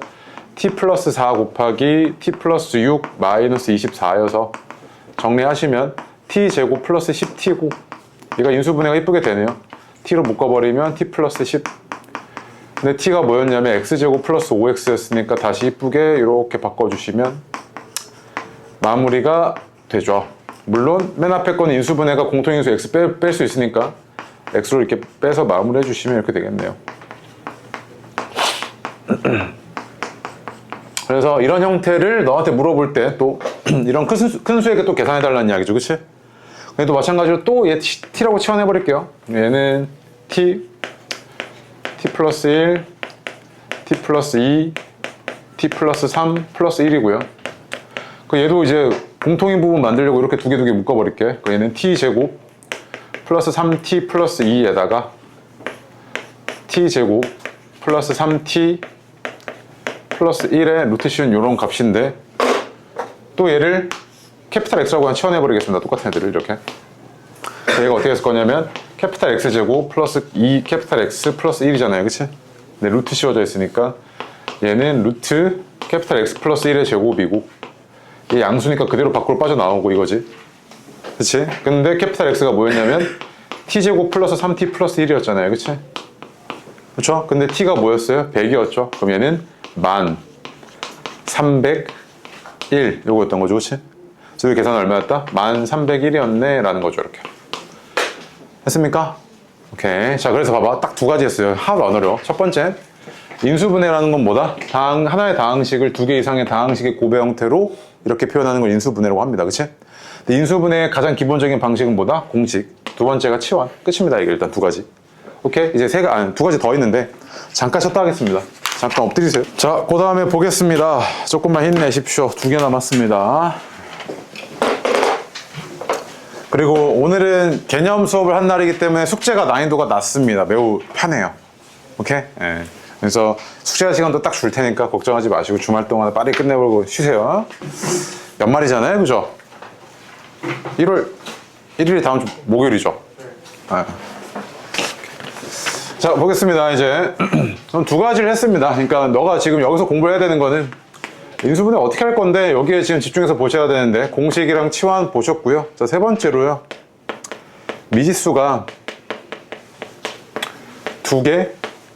t 플러스 4 곱하기 t 플러스 6 마이너스 24여서 정리하시면 t제곱 플러스 10t고 얘가 인수분해가 이쁘게 되네요. t로 묶어버리면 t 플러스 10 근데 t가 뭐였냐면 x제곱 플러스 5x였으니까 다시 이쁘게 이렇게 바꿔주시면 마무리가 되죠. 물론 맨 앞에 거는 인수분해가 공통인수 x 뺄 수 있으니까 x로 이렇게 빼서 마무리해 주시면 이렇게 되겠네요. 그래서 이런 형태를 너한테 물어볼 때 또 이런 큰 수에게 또 계산해 달라는 이야기죠. 그치? 근데 또 마찬가지로 또 얘 t라고 치환해 버릴게요. 얘는 t t 플러스 1, t 플러스 2, t 플러스 3 플러스 1이고요. 그 얘도 이제 공통인 부분 만들려고 이렇게 두 개 묶어버릴게. 그 얘는 t제곱 플러스 3t 플러스 2에다가 t제곱 플러스 3t 플러스 1의 루트 씌운 요런 값인데, 또 얘를 캐피탈 X라고 그냥 치환해버리겠습니다. 똑같은 애들을 이렇게. 얘가 어떻게 했을 거냐면 캐피탈 X제곱 플러스 2 캐피탈 X 플러스 1이잖아요. 그치? 네, 루트 씌워져 있으니까 얘는 루트 캐피탈 X 플러스 1의 제곱이고, 얘 양수니까 그대로 밖으로 빠져나오고 이거지. 그치? 근데 캐피탈 X가 뭐였냐면 t제곱 플러스 3t 플러스 1이었잖아요. 그치? 그쵸? 근데 t가 뭐였어요? 100이었죠? 그럼 얘는 1301 요거였던 거죠. 그치? 그래서 계산은 얼마였다? 1301이었네 라는 거죠. 이렇게 했습니까? 오케이. 자, 그래서 봐봐. 딱 두 가지 했어요. 하나도 안 어려워. 첫 번째, 인수분해라는 건 뭐다? 하나의 다항식을 두 개 이상의 다항식의 고배 형태로 이렇게 표현하는 걸 인수분해라고 합니다. 그치? 근데 인수분해의 가장 기본적인 방식은 뭐다? 공식. 두 번째가 치환. 끝입니다. 이게 일단 두 가지. 오케이? 이제 두 가지 더 있는데 잠깐 쉬었다 하겠습니다. 잠깐 엎드리세요. 자, 그 다음에 보겠습니다. 조금만 힘내십시오. 두 개 남았습니다. 그리고 오늘은 개념 수업을 한 날이기 때문에 숙제가 난이도가 낮습니다. 매우 편해요. 오케이? 예. 그래서 숙제 시간도 딱 줄 테니까 걱정하지 마시고 주말 동안 빨리 끝내버리고 쉬세요. 연말이잖아요. 그죠? 1일이 다음 주 목요일이죠? 네. 자, 보겠습니다. 이제 두 가지를 했습니다. 그러니까 너가 지금 여기서 공부를 해야 되는 거는 인수분해 어떻게 할 건데 여기에 지금 집중해서 보셔야 되는데, 공식이랑 치환 보셨고요. 자, 세 번째로요. 미지수가 두 개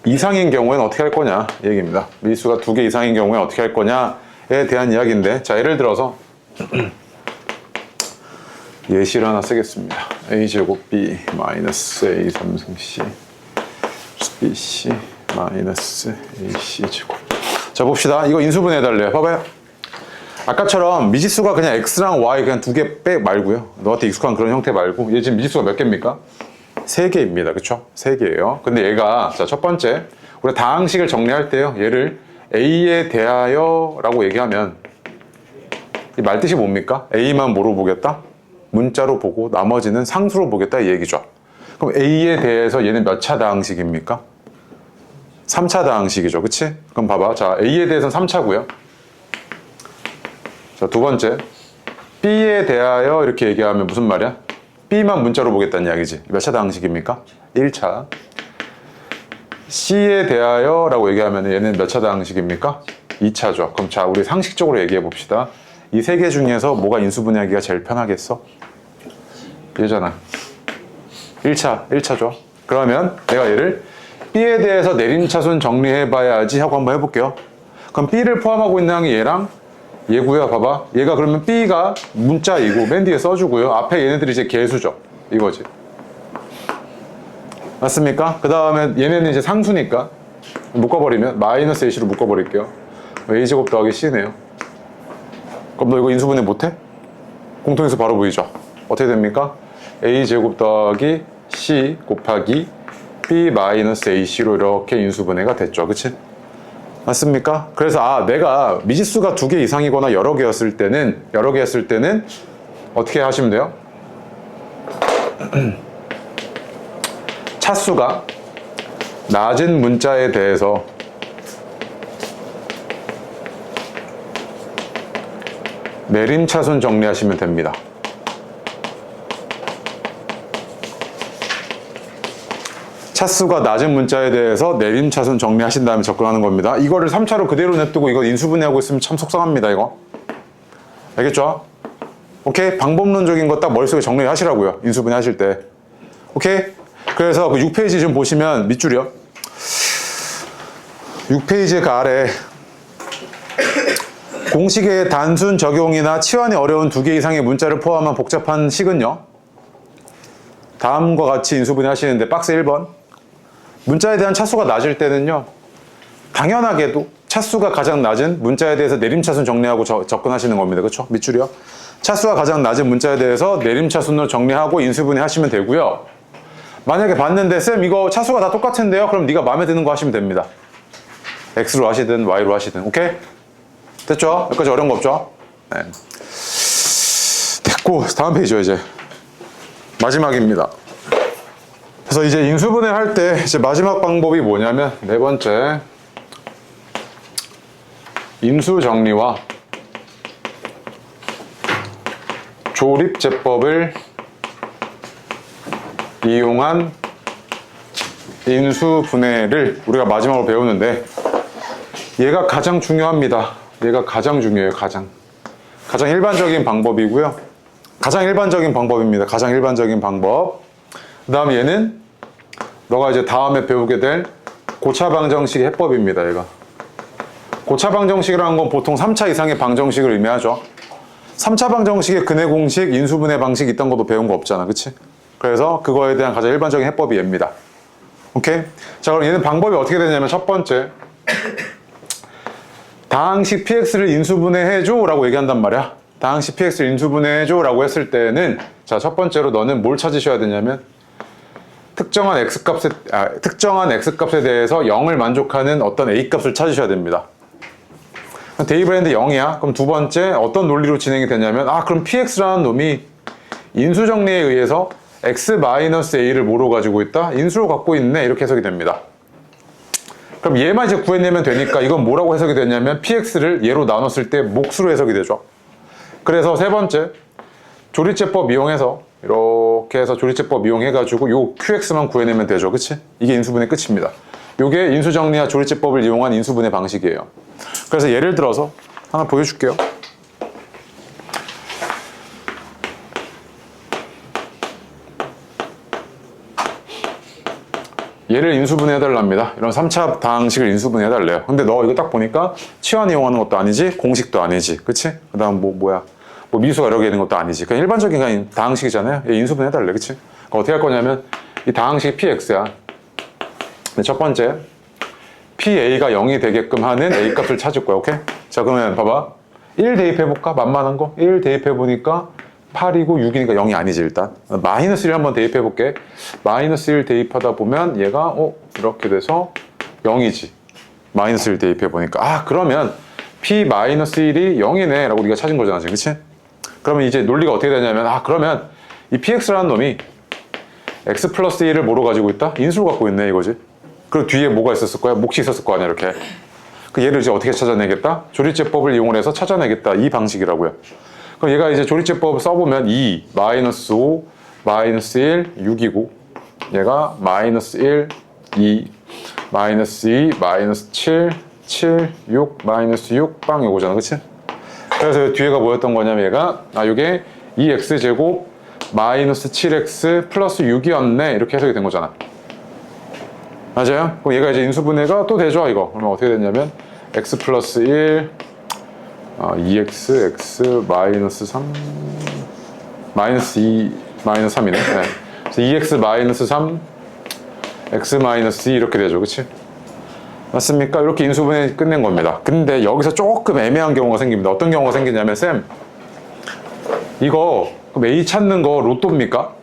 이상인 경우에는 어떻게 할 거냐 이 얘기입니다. 미지수가 두 개 이상인 경우에 어떻게 할 거냐에 대한 이야기인데, 자, 예를 들어서 예시를 하나 쓰겠습니다. a제곱 b 마이너스 a 3승 c bc 마이너스 ac 제곱. 자, 봅시다. 이거 인수분해 해달래요. 봐봐요. 아까처럼 미지수가 그냥 x랑 y 그냥 두 개 빼 말고요. 너한테 익숙한 그런 형태 말고, 얘 지금 미지수가 몇 개입니까? 3개입니다. 그쵸? 3개예요. 근데 얘가, 자, 첫 번째, 우리가 다항식을 정리할 때요, 얘를 a에 대하여 라고 얘기하면 이 말뜻이 뭡니까? a만 뭐로 보겠다? 문자로 보고 나머지는 상수로 보겠다 이 얘기죠. 그럼 a에 대해서 얘는 몇 차 다항식입니까? 3차 다항식이죠. 그치? 그럼 봐봐. 자, a에 대해서는 3차고요. 자, 두 번째, b에 대하여 이렇게 얘기하면 무슨 말이야? b만 문자로 보겠다는 이야기지. 몇 차 다항식입니까? 1차. c에 대하여 라고 얘기하면 얘는 몇 차 다항식입니까? 2차죠. 그럼 자, 우리 상식적으로 얘기해 봅시다. 이 세 개 중에서 뭐가 인수분해하기가 제일 편하겠어? 얘잖아. 1차죠. 그러면 내가 얘를 b에 대해서 내림차순 정리해봐야지 하고 한번 해볼게요. 그럼 b를 포함하고 있는 항이 얘랑 얘고요. 봐봐. 얘가 그러면 b가 문자이고 맨 뒤에 써주고요. 앞에 얘네들이 이제 개수죠. 이거지. 맞습니까? 그 다음에 얘네는 이제 상수니까 묶어버리면 마이너스 ac로 묶어버릴게요. a제곱 더하기 c네요. 그럼 너 이거 인수분해 못해? 공통인수 바로 보이죠? 어떻게 됩니까? a제곱 더하기 c 곱하기 b 마이너스 ac로 이렇게 인수분해가 됐죠. 그치? 맞습니까? 그래서 내가 미지수가 두 개 이상이거나 여러 개였을 때는 어떻게 하시면 돼요? 차수가 낮은 문자에 대해서 내림차순 정리하시면 됩니다. 차수가 낮은 문자에 대해서 내림차순 정리하신 다음에 접근하는 겁니다. 이거를 3차로 그대로 냅두고 이거 인수분해하고 있으면 참 속상합니다. 이거 알겠죠? 오케이? 방법론적인 거 딱 머릿속에 정리하시라고요. 인수분해 하실 때. 오케이? 그래서 그 6페이지 좀 보시면 밑줄이요. 6페이지 그 아래 공식의 단순 적용이나 치환이 어려운 두 개 이상의 문자를 포함한 복잡한 식은요, 다음과 같이 인수분해 하시는데 박스 1번, 문자에 대한 차수가 낮을 때는요, 당연하게도 차수가 가장 낮은 문자에 대해서 내림차순 정리하고 접근하시는 겁니다. 그렇죠? 밑줄이요. 차수가 가장 낮은 문자에 대해서 내림차순으로 정리하고 인수분해 하시면 되고요. 만약에 봤는데 쌤 이거 차수가 다 똑같은데요? 그럼 네가 마음에 드는 거 하시면 됩니다. X로 하시든 Y로 하시든. 오케이? 됐죠? 여기까지 어려운 거 없죠? 네. 됐고 다음 페이지요. 이제 마지막입니다. 그래서 이제 인수분해 할 때 이제 마지막 방법이 뭐냐면 네 번째, 인수정리와 조립제법을 이용한 인수분해를 우리가 마지막으로 배우는데, 얘가 가장 중요합니다. 얘가 가장 중요해요. 가장 일반적인 방법이고요. 가장 일반적인 방법입니다. 가장 일반적인 방법. 그 다음에 얘는 너가 이제 다음에 배우게 될 고차방정식의 해법입니다. 얘가 고차방정식이라는 건 보통 3차 이상의 방정식을 의미하죠. 3차 방정식의 근해 공식, 인수분해 방식 있던 것도 배운 거 없잖아. 그치? 그래서 그거에 대한 가장 일반적인 해법이 얘입니다. 오케이? 자, 그럼 얘는 방법이 어떻게 되냐면, 첫 번째, 다항식 px를 인수분해해줘 라고 얘기한단 말이야. 다항식 px를 인수분해해줘 라고 했을 때는, 자, 첫 번째로 너는 뭘 찾으셔야 되냐면, 특정한 x값에 대해서 0을 만족하는 어떤 a값을 찾으셔야 됩니다. 대입을 했는데 0이야. 그럼 두 번째 어떤 논리로 진행이 되냐면, 그럼 px라는 놈이 인수정리에 의해서 x-a를 뭐로 가지고 있다? 인수로 갖고 있네. 이렇게 해석이 됩니다. 그럼 얘만 이제 구해내면 되니까 이건 뭐라고 해석이 되냐면, px를 얘로 나눴을 때 몫으로 해석이 되죠. 그래서 세 번째, 조립제법 이용해서 이렇게 해서 조립제법 이용해가지고 요 qx만 구해내면 되죠. 그치? 이게 인수분해 끝입니다. 요게 인수정리와 조립제법을 이용한 인수분해 방식이에요. 그래서 예를 들어서 하나 보여줄게요. 얘를 인수분해 해달랍니다. 이런 3차 방식을 인수분해 해달래요. 근데 너 이거 딱 보니까 치환 이용하는 것도 아니지, 공식도 아니지, 그치? 그 다음 뭐 미수가 여러 개 있는 것도 아니지. 그냥 일반적인 그냥 다항식이잖아요. 얘 인수분해 해달래, 그치? 어떻게 할 거냐면, 이 다항식이 px야. 첫 번째, PA가 0이 되게끔 하는 A 값을 찾을 거야. 오케이? 자, 그러면 봐봐. 1 대입해볼까? 만만한 거? 1 대입해보니까 8이고 6이니까 0이 아니지, 일단. 마이너스 1 한번 대입해볼게. 마이너스 1 대입하다 보면 얘가, 이렇게 돼서 0이지. 마이너스 1 대입해보니까. 그러면 P-1이 0이네. 라고 네가 찾은 거잖아, 지금. 그치? 그러면 이제 논리가 어떻게 되냐면, 그러면 이 PX라는 놈이 X 플러스 1을 뭐로 가지고 있다? 인수로 갖고 있네, 이거지. 그리고 뒤에 뭐가 있었을 거야? 몫이 있었을 거 아니야, 이렇게. 그 얘를 이제 어떻게 찾아내겠다? 조립제법을 이용해서 찾아내겠다. 이 방식이라고요. 그럼 얘가 이제 조립제법을 써보면 2, 마이너스 5, 마이너스 1, 6이고, 얘가 마이너스 1, 2, 마이너스 2, 마이너스 7, 7, 6, 마이너스 6, 빵 요거잖아. 그치? 그래서 뒤에가 뭐였던 거냐면 얘가, 요게 2x제곱 마이너스 7x 플러스 6이었네. 이렇게 해석이 된 거잖아. 맞아요? 그럼 얘가 이제 인수분해가 또 되죠, 이거. 그러면 어떻게 됐냐면, x 플러스 1, 2x, x, 마이너스 3, 마이너스 2, 마이너스 3이네. 네. 그래서 2x 마이너스 3, x 마이너스 2 이렇게 되죠, 그치? 맞습니까? 이렇게 인수분해 끝낸 겁니다. 근데 여기서 조금 애매한 경우가 생깁니다. 어떤 경우가 생기냐면, 쌤, 이거, 그럼 A 찾는 거 로또입니까?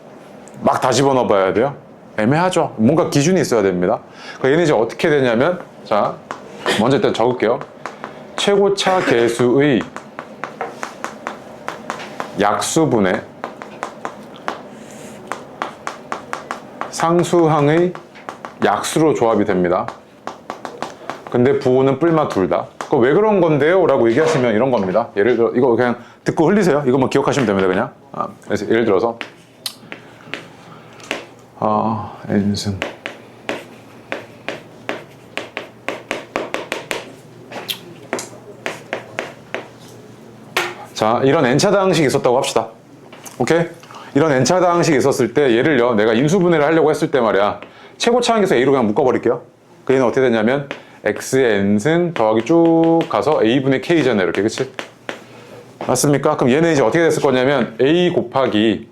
막 다 집어넣어 봐야 돼요? 애매하죠. 뭔가 기준이 있어야 됩니다. 얘는 이제 어떻게 되냐면, 자, 먼저 일단 적을게요. 최고차 계수의 약수분해 상수항의 약수로 조합이 됩니다. 근데 부호는 뿔마 둘 다. 그거 왜 그런 건데요? 라고 얘기하시면 이런 겁니다. 예를 들어, 이거 그냥 듣고 흘리세요. 이것만 기억하시면 됩니다, 그냥. 그래서 예를 들어서, n승. 자, 이런 n차 다항식이 있었다고 합시다. 오케이? 이런 n차 다항식이 있었을 때, 얘를요, 내가 인수분해를 하려고 했을 때 말이야, 최고차항에서 a로 그냥 묶어버릴게요. 그 얘는 어떻게 되냐면, x의 n승 더하기 쭉 가서 a분의 k잖아요, 이렇게. 그치? 맞습니까? 그럼 얘는 이제 어떻게 됐을 거냐면, a 곱하기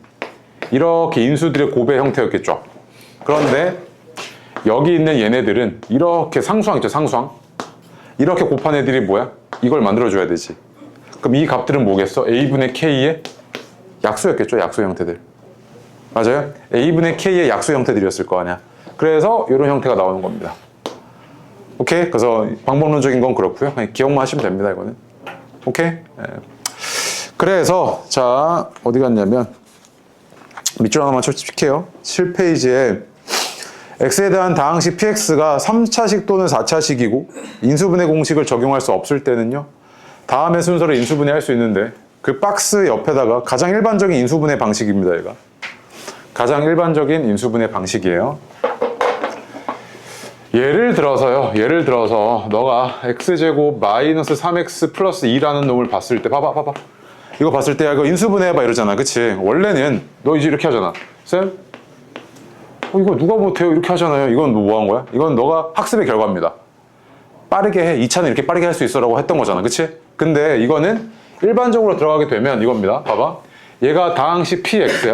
이렇게 인수들의 곱의 형태였겠죠. 그런데 여기 있는 얘네들은 이렇게 상수항 있죠, 상수항. 이렇게 곱한 애들이 뭐야? 이걸 만들어줘야 되지. 그럼 이 값들은 뭐겠어? a분의 k의 약수였겠죠, 약수 형태들. 맞아요? A분의 K의 약수 형태들이었을 거 아니야. 그래서 이런 형태가 나오는 겁니다. 오케이? 그래서 방법론적인 건 그렇고요. 그냥 기억만 하시면 됩니다, 이거는. 오케이? 네. 그래서 자, 어디 갔냐면 밑줄 하나만 칠게요. 7페이지에 x에 대한 다항식 px가 3차식 또는 4차식이고 인수분해 공식을 적용할 수 없을 때는요. 다음의 순서로 인수분해 할 수 있는데 그 박스 옆에다가 가장 일반적인 인수분해 방식입니다. 얘가 가장 일반적인 인수분해 방식이에요. 예를 들어서 너가 x제곱 마이너스 3x 플러스 2라는 놈을 봤을 때 봐봐 이거 봤을 때 이거 인수분해해봐 이러잖아. 그치? 원래는 너 이제 이렇게 하잖아. 쌤? 이거 누가 못해요? 이렇게 하잖아요. 이건 뭐 한 거야? 이건 너가 학습의 결과입니다. 빠르게 해. 2차는 이렇게 빠르게 할 수 있어 라고 했던 거잖아. 그치? 근데 이거는 일반적으로 들어가게 되면 이겁니다. 봐봐. 얘가 다항식 px야.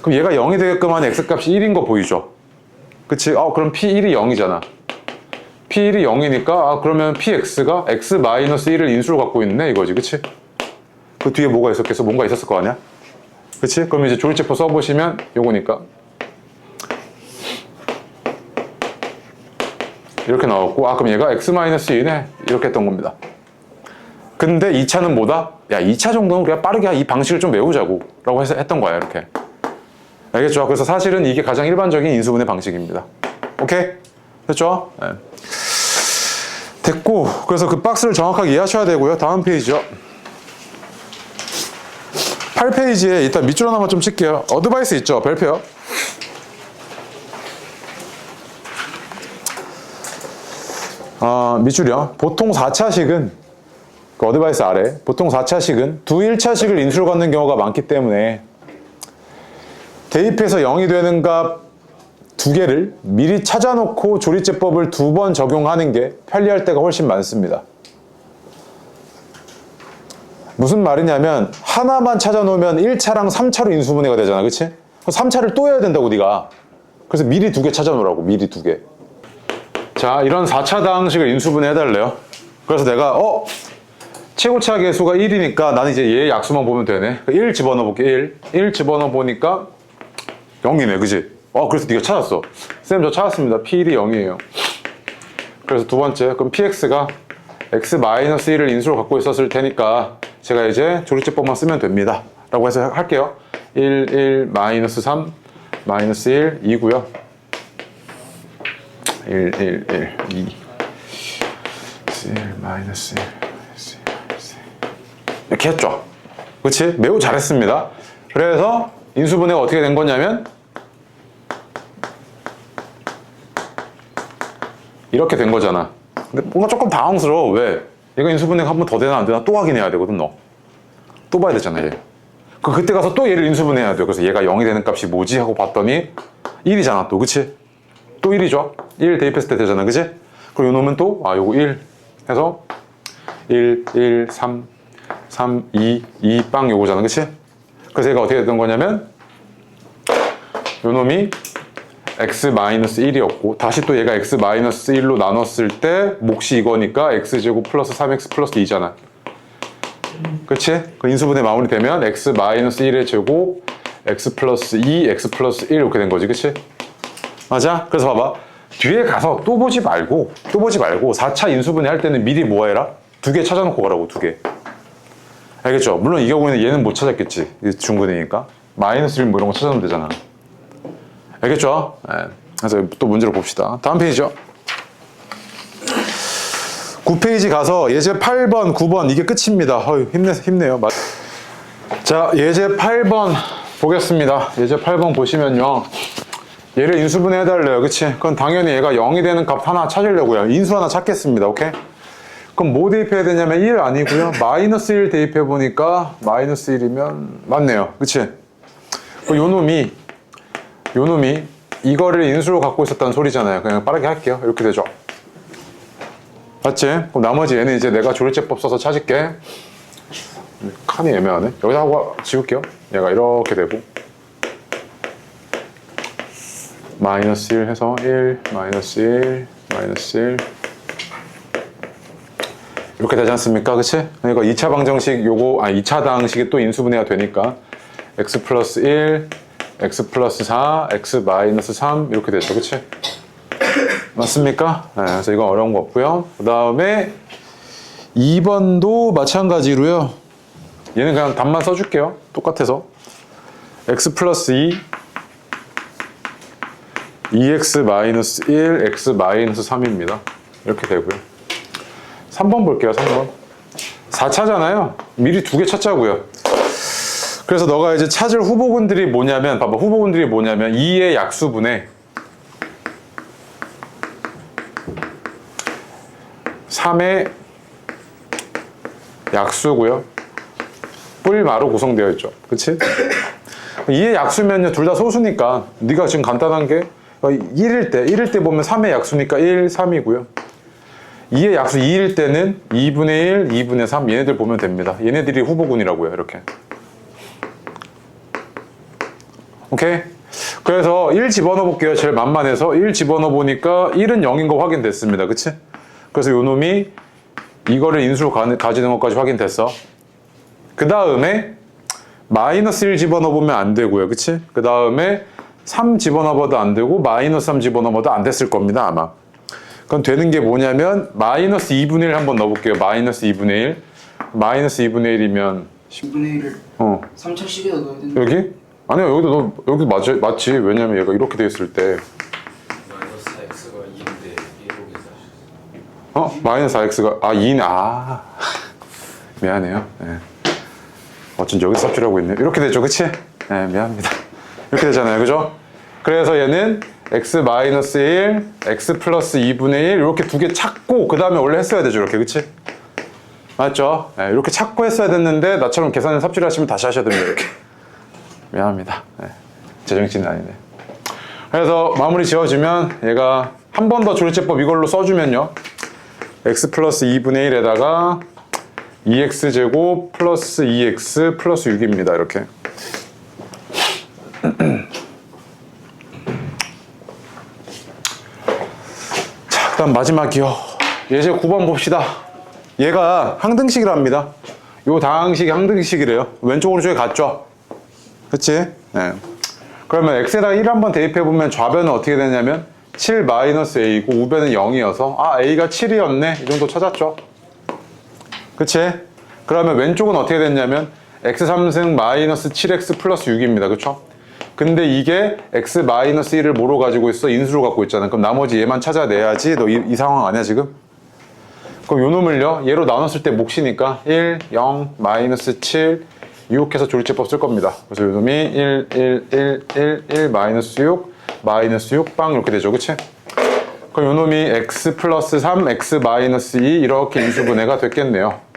그럼 얘가 0이 되게끔 하는 x값이 1인 거 보이죠? 그치? 그럼 p1이 0이잖아. p1이 0이니까 그러면 px가 x-1을 인수로 갖고 있네 이거지. 그치? 그 뒤에 뭐가 있었겠어? 뭔가 있었을 거 아니야? 그치? 그럼 이제 조리체표 써보시면 요거니까 이렇게 나왔고 그럼 얘가 x-2네 이렇게 했던 겁니다. 근데 2차는 뭐다? 야 2차 정도는 우리가 빠르게 이 방식을 좀 외우자고 라고 해서 했던 거야. 이렇게 알겠죠? 그래서 사실은 이게 가장 일반적인 인수분해 방식입니다. 오케이? 됐죠? 네. 됐고 그래서 그 박스를 정확하게 이해하셔야 되고요. 다음 페이지요. 8페이지에 일단 밑줄 하나만 좀 칠게요. 어드바이스 있죠? 별표요. 밑줄이요. 보통 4차식은 그 어드바이스 아래 보통 4차식은 두 1차식을 인수로 갖는 경우가 많기 때문에 대입해서 0이 되는 값 두 개를 미리 찾아놓고 조리제법을 2번 적용하는 게 편리할 때가 훨씬 많습니다. 무슨 말이냐면 하나만 찾아놓으면 1차랑 3차로 인수분해가 되잖아. 그치? 3차를 또 해야 된다고 네가. 그래서 미리 2개 찾아놓으라고. 미리 2개. 자, 이런 4차 다항식을 인수분해 해달래요. 그래서 내가 최고차 계수가 1이니까 나는 이제 얘의 약수만 보면 되네. 1 집어넣어볼게. 1 집어넣어보니까 0이네. 그치? 그래서 네가 찾았어. 쌤 저 찾았습니다. P1이 0이에요. 그래서 두 번째, 그럼 PX가 x-1을 인수로 갖고 있었을 테니까 제가 이제 조리제법만 쓰면 됩니다. 라고 해서 할게요. 1, 1, 마이너스 3, 마이너스 1, 2고요. 1, 1, 1, 2. 1, 마이너스 1, 마이너스 1. 이렇게 했죠. 그치? 매우 잘했습니다. 그래서 인수분해가 어떻게 된 거냐면 이렇게 된 거잖아. 근데 뭔가 조금 당황스러워. 왜? 이거 인수분해가 한 번 더 되나 안 되나 또 확인해야 되거든. 너 또 봐야 되잖아. 얘. 그때 가서 또 얘를 인수분해해야 돼. 그래서 얘가 0이 되는 값이 뭐지? 하고 봤더니 1이잖아 또. 그치? 또 1이죠. 1 대입했을 때 되잖아. 그치? 그럼 요 놈은 또 요거 1 해서 1, 1, 3, 3, 2, 2, 빵 요거잖아. 그치? 그래서 얘가 어떻게 됐던 거냐면 요 놈이 x-1이었고 다시 또 얘가 x-1로 나눴을 때 몫이 이거니까 x제곱 플러스 3x 플러스 2잖아. 그치? 그 인수분해 마무리되면 x-1의 제곱 x 플러스 2, x 플러스 1 이렇게 된 거지. 그치? 맞아? 그래서 봐봐. 뒤에 가서 또 보지 말고 4차 인수분해 할 때는 미리 뭐 해라? 2개 찾아놓고 가라고. 2개. 알겠죠? 물론 이 경우에는 얘는 못 찾았겠지. 중분이니까 마이너스 1 뭐 이런 거 찾아놓으면 되잖아. 알겠죠? 네. 그래서 또 문제를 봅시다. 다음 페이지요. 9페이지 가서 예제 8번, 9번 이게 끝입니다. 힘내요. 자, 예제 8번 보겠습니다. 예제 8번 보시면요. 얘를 인수분해 해달래요. 그치? 그럼 당연히 얘가 0이 되는 값 하나 찾으려고요. 인수 하나 찾겠습니다. 오케이? 그럼 뭐 대입해야 되냐면 1 아니고요. 마이너스 1 대입해보니까 마이너스 1이면 맞네요. 그치? 요 놈이 이거를 인수로 갖고 있었다는 소리잖아요. 그냥 빠르게 할게요. 이렇게 되죠. 맞지? 그럼 나머지 얘는 이제 내가 조리제법 써서 찾을게. 칸이 애매하네. 여기다 하고 지울게요. 얘가 이렇게 되고 마이너스 1 해서 1, 마이너스 1, 마이너스 1 이렇게 되지 않습니까? 그치? 그러니까 2차 방정식 2차 다항식이 또 인수분해가 되니까 x 플러스 1, x 플러스 4, x 마이너스 3 이렇게 됐죠. 그치? 맞습니까? 네, 그래서 이건 어려운 거 없고요. 그 다음에 2번도 마찬가지로요. 얘는 그냥 답만 써줄게요. 똑같아서 x 플러스 2, 2x 마이너스 1, x 마이너스 3입니다. 이렇게 되고요. 3번 볼게요. 3번 4차잖아요. 미리 두 개 찾자고요. 그래서 너가 이제 찾을 후보군들이 뭐냐면, 봐봐, 후보군들이 뭐냐면 2의 약수분의 3의 약수고요. 뿔마로 구성되어 있죠. 그치? 2의 약수면요, 둘 다 소수니까 네가 지금 간단한 게 1일 때 보면 3의 약수니까 1, 3이고요. 2의 약수 2일 때는 2분의 1, 2분의 3 얘네들 보면 됩니다. 얘네들이 후보군이라고요. 이렇게. 오케이? 그래서 1 집어넣어 볼게요. 제일 만만해서 1 집어넣어 보니까 1은 0인 거 확인됐습니다. 그치? 그래서 요 놈이 이거를 인수로 가지는 것까지 확인됐어. 그 다음에 마이너스 1 집어넣어 보면 안 되고요. 그치? 그 다음에 3 집어넣어 봐도 안 되고 마이너스 3 집어넣어 봐도 안 됐을 겁니다. 아마. 그럼 되는 게 뭐냐면 마이너스 2분의 1 한번 넣어볼게요. 마이너스 2분의 1. 마이너스 2분의 1이면 10분의 1을 3차씩에다 넣어야 되는데. 여기? 아니요, 여기도 맞지. 왜냐면 얘가 이렇게 돼 있을 때 마이너스 4x가 2인데 1로 계산하셨어요. 마이너스 4x가 2네. 미안해요. 네. 어쩐지 여기 삽질하고 있네. 이렇게 되죠. 그치? 네, 미안합니다. 이렇게 되잖아요. 그죠? 그래서 얘는 x 마이너스 1, x 플러스 2분의 1 이렇게 두 개 찾고 그 다음에 원래 했어야 되죠. 이렇게. 그치? 맞죠? 네, 이렇게 찾고 했어야 됐는데 나처럼 계산을 삽질하시면 다시 하셔야 됩니다. 이렇게. 미안합니다. 네, 제 정신은 아니네. 그래서 마무리 지어주면 얘가 한 번 더 조리제법 이걸로 써주면요. x 플러스 2분의 1에다가 2x제곱 플러스 2x 플러스 6입니다. 이렇게. 자, 그다음 마지막이요. 예제 9번 봅시다. 얘가 항등식이랍니다. 요 다항식이 항등식이래요. 왼쪽 오른쪽에 같죠? 그치? 네. 그러면 x에다가 1 한번 대입해보면 좌변은 어떻게 되냐면 7 마이너스 a고 우변은 0이어서 a가 7이었네. 이 정도 찾았죠? 그치? 그러면 왼쪽은 어떻게 됐냐면 x3승 마이너스 7x 플러스 6입니다. 그쵸? 근데 이게 x 마이너스 1을 뭐로 가지고 있어? 인수로 갖고 있잖아. 그럼 나머지 얘만 찾아내야지. 너 이 상황 아니야 지금? 그럼 요 놈을요 얘로 나눴을 때 몫이니까 1, 0, 마이너스 7, 6 해서 조리제법 쓸 겁니다. 그래서 요 놈이 1, 1, 1, 1, 1, 마이너스 6, 마이너스 6, 빵 이렇게 되죠. 그치? 그럼 요 놈이 x 플러스 3, x 마이너스 2 이렇게 인수분해가 됐겠네요.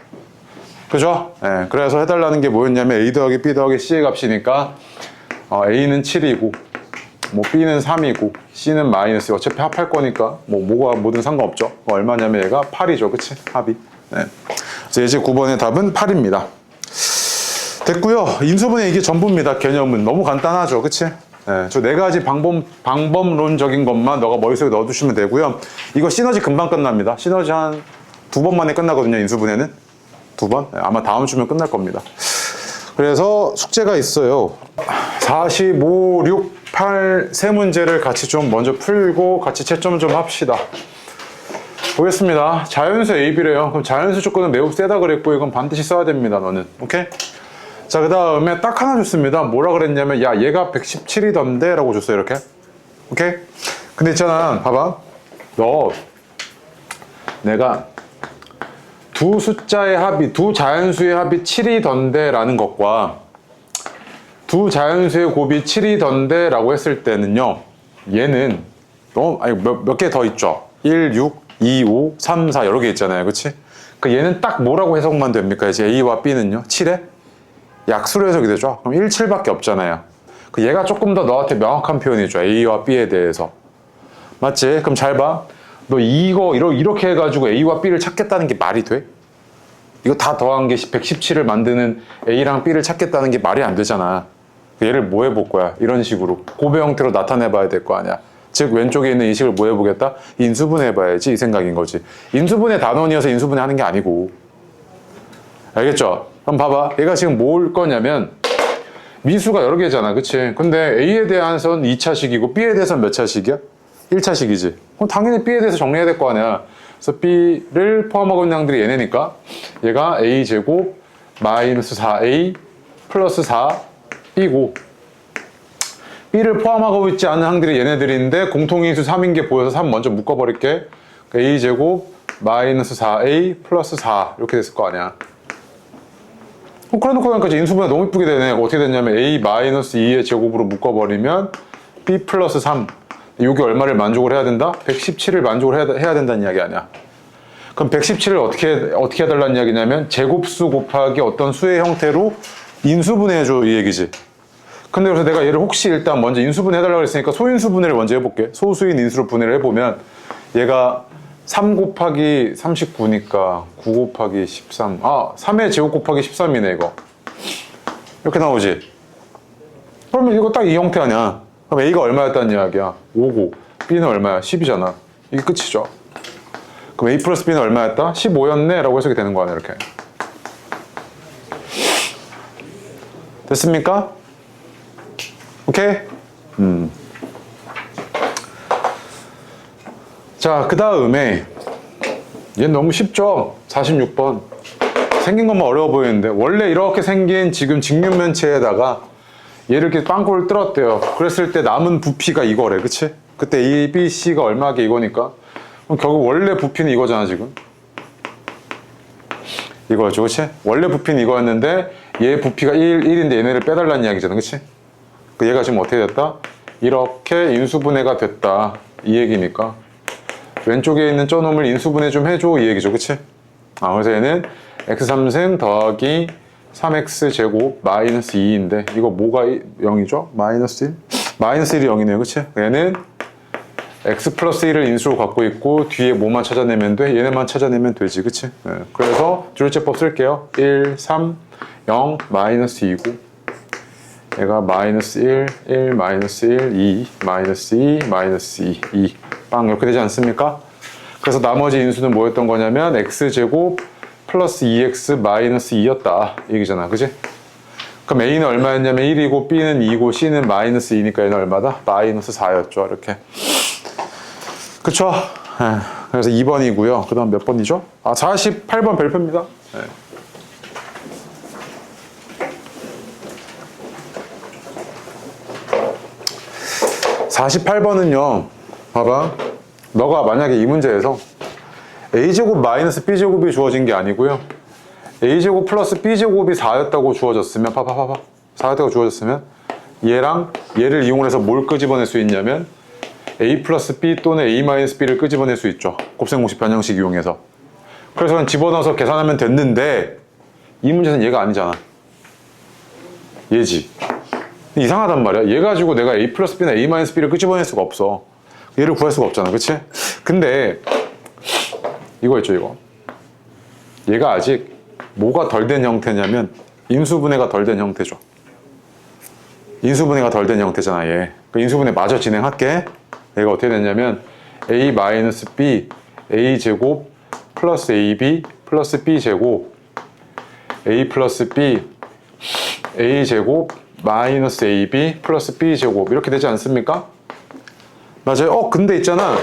그죠? 네, 그래서 해달라는 게 뭐였냐면 a 더하기 b 더하기 c의 값이니까 a는 7이고 뭐 b는 3이고 c는 마이너스, 어차피 합할 거니까 뭐가 뭐든 상관없죠. 얼마냐면 얘가 8이죠. 그치? 합이. 네. 그래서 예제 9번의 답은 8입니다. 됐고요. 인수분해 이게 전부입니다. 개념은 너무 간단하죠. 그치? 네, 저 네 가지 방법론적인 것만 너가 머릿속에 넣어두시면 되고요. 이거 시너지 금방 끝납니다. 시너지 한 2번 만에 끝나거든요. 인수분해는 2번? 네, 아마 다음 주면 끝날 겁니다. 그래서 숙제가 있어요. 45, 6, 8 세 문제를 같이 좀 먼저 풀고 같이 채점 좀 합시다. 보겠습니다. 자연수 AB래요. 그럼 자연수 조건은 매우 세다 그랬고 이건 반드시 써야 됩니다. 너는. 오케이? 자, 그 다음에 딱 하나 줬습니다. 뭐라 그랬냐면 야 얘가 117이던데 라고 줬어요. 이렇게. 오케이? 근데 있잖아. 봐봐. 너 내가 두 숫자의 합이, 두 자연수의 합이 7이던데 라는 것과 두 자연수의 곱이 7이던데 라고 했을 때는요, 얘는 몇 개 더 있죠. 1, 6, 2, 5, 3, 4 여러 개 있잖아요. 그치? 그러니까 얘는 딱 뭐라고 해석만 됩니까? 이제 A와 B는요 7에 약수로 해석이 되죠. 그럼 1, 7밖에 없잖아요. 얘가 조금 더 너한테 명확한 표현이죠. A와 B에 대해서. 맞지? 그럼 잘 봐. 너 이거 이렇게 해가지고 A와 B를 찾겠다는 게 말이 돼? 이거 다 더한 게 117을 만드는 A랑 B를 찾겠다는 게 말이 안 되잖아. 얘를 뭐 해볼 거야? 이런 식으로 곱의 형태로 나타내 봐야 될 거 아니야. 즉 왼쪽에 있는 이 식을 뭐 해보겠다? 인수분해 해봐야지 이 생각인 거지. 인수분해 단원이어서 인수분해 하는 게 아니고. 알겠죠? 그럼 봐봐. 얘가 지금 뭘 거냐면 미수가 여러 개잖아, 그치? 근데 A에 대해서는 2차식이고 B에 대해서는 몇 차식이야? 1차식이지. 그럼 당연히 B에 대해서 정리해야 될 거 아니야. 그래서 B를 포함하고 있는 항들이 얘네니까 얘가 A제곱 마이너스 4A 플러스 4B고 B를 포함하고 있지 않은 항들이 얘네들인데 공통인수 3인 게 보여서 3 먼저 묶어버릴게. 그러니까 A제곱 마이너스 4A 플러스 4 이렇게 됐을 거 아니야. 그래 놓고 나니까 인수분해 너무 이쁘게 되네. 어떻게 됐냐면 A 마이너스 2의 제곱으로 묶어버리면 B 플러스 3 이게 얼마를 만족을 해야 된다? 117을 만족을 해야 된다는 이야기 아니야. 그럼 117을 어떻게 해달라는 이야기냐면 제곱수 곱하기 어떤 수의 형태로 인수분해해줘 이 얘기지. 근데 그래서 내가 얘를 혹시 일단 먼저 인수분해 해달라고 했으니까 소인수분해를 먼저 해볼게. 소수인 인수로 분해를 해보면 얘가 3 곱하기 39니까 9 곱하기 13 3의 제곱 곱하기 13이네 이거. 이렇게 나오지. 그러면 이거 딱 이 형태 아니야. 그럼 A가 얼마였다는 이야기야? 5고 B는 얼마야? 10이잖아. 이게 끝이죠. 그럼 A 플러스 B는 얼마였다? 15였네 라고 해석이 되는 거 아니야 이렇게. 됐습니까? 오케이? 자, 그 다음에 얘는 너무 쉽죠? 46번. 생긴 것만 어려워 보이는데 원래 이렇게 생긴 지금 직육면체에다가 얘를 이렇게 빵꾸를 뚫었대요. 그랬을 때 남은 부피가 이거래, 그치? 그때 A, B, C가 얼마게 이거니까 그럼 결국 원래 부피는 이거잖아 지금. 이거죠, 그치? 원래 부피는 이거였는데 얘 부피가 1인데 얘네를 빼달라는 이야기잖아, 그치? 얘가 지금 어떻게 됐다? 이렇게 인수분해가 됐다 이 얘기니까 왼쪽에 있는 저놈을 인수분해 좀 해줘 이 얘기죠, 그치? 그래서 얘는 x3승 더하기 3x제곱 마이너스 2인데 이거 뭐가 0이죠? 마이너스 1? 마이너스 1이 0이네요, 그치? 얘는 x 플러스 1을 인수로 갖고 있고 뒤에 뭐만 찾아내면 돼? 얘네만 찾아내면 되지, 그치? 네. 그래서 둘째법 쓸게요. 1, 3, 0, 마이너스 2고 얘가 마이너스 1, 1, 마이너스 1, 2, 마이너스 2, 마이너스 2, 2 빵 이렇게 되지 않습니까? 그래서 나머지 인수는 뭐였던 거냐면 x제곱 플러스 2x 마이너스 2였다 이 얘기잖아, 그치? 그럼 A는 얼마였냐면 1이고 B는 2고 C는 마이너스 2니까 얘는 얼마다? 마이너스 4였죠 이렇게. 그쵸? 그래서 2번이고요. 그 다음 몇 번이죠? 48번 별표입니다. 네. (48번은요) 봐봐. 너가 만약에 이 문제에서 a제곱 마이너스 b제곱이 주어진 게 아니고요 a제곱 플러스 b제곱이 4였다고 주어졌으면 4였다고 주어졌으면 얘랑 얘를 이용해서 뭘 끄집어낼 수 있냐면 a 플러스 b 또는 a 마이너스 b를 끄집어낼 수 있죠. 곱셈공식 변형식 이용해서. 그래서 그냥 집어넣어서 계산하면 됐는데 이 문제는 얘가 아니잖아. 얘지. 이상하단 말이야. 얘 가지고 내가 a 플러스 b나 a 마이너스 b를 끄집어낼 수가 없어. 얘를 구할 수가 없잖아, 그치? 근데 이거 있죠, 이거. 얘가 아직 뭐가 덜 된 형태냐면 인수분해가 덜 된 형태죠. 인수분해가 덜 된 형태잖아, 얘. 그 인수분해 마저 진행할게. 얘가 어떻게 됐냐면 a 마이너스 b a 제곱 플러스 ab 플러스 b 제곱 a 플러스 b a 제곱 마이너스 ab 플러스 b 제곱 이렇게 되지 않습니까? 맞아요. 근데 있잖아.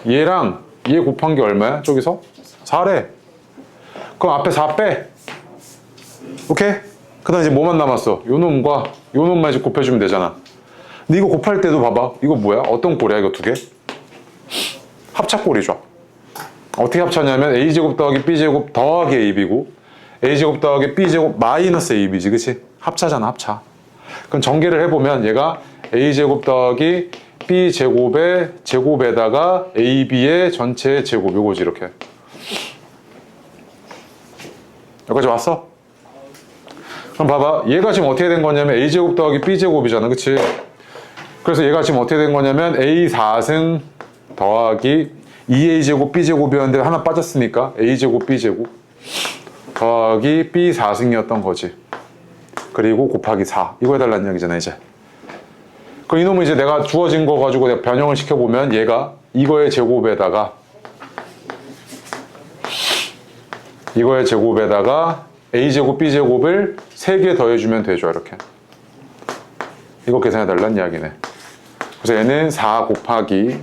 얘랑 얘 곱한 게 얼마야? 저기서? 4래. 그럼 앞에 4 빼. 오케이? 그 다음 이제 뭐만 남았어? 요 놈과 요 놈만 이제 곱해주면 되잖아. 근데 이거 곱할 때도 봐봐. 이거 뭐야? 어떤 꼴이야, 이거 두 개? 합차꼴이죠. 어떻게 합차냐면 a제곱 더하기 b제곱 더하기 ab고 a제곱 더하기 b제곱 마이너스 ab지, 그치? 합차잖아, 합차. 그럼 전개를 해보면 얘가 a제곱 더하기 b제곱의 제곱에다가 ab의 전체의 제곱 요거지, 이렇게. 여기까지 왔어? 그럼 봐봐. 얘가 지금 어떻게 된 거냐면 a제곱 더하기 b제곱이잖아, 그치? 그래서 얘가 지금 어떻게 된 거냐면 a4승 더하기 2a제곱 b제곱이었는데 하나 빠졌으니까 a제곱 b제곱 더하기 b4승이었던 거지. 그리고 곱하기 4 이거 해달라는 얘기잖아 이제. 그럼 이놈은 이제 내가 주어진 거 가지고 내가 변형을 시켜보면 얘가 이거의 제곱에다가 a제곱 b제곱을 3개 더해주면 되죠, 이렇게. 이거 계산해달라는 이야기네. 그래서 얘는 4 곱하기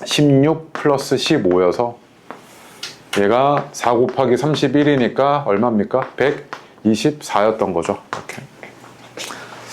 16 플러스 15여서 얘가 4 곱하기 31이니까 얼마입니까? 124였던 거죠. 이렇게.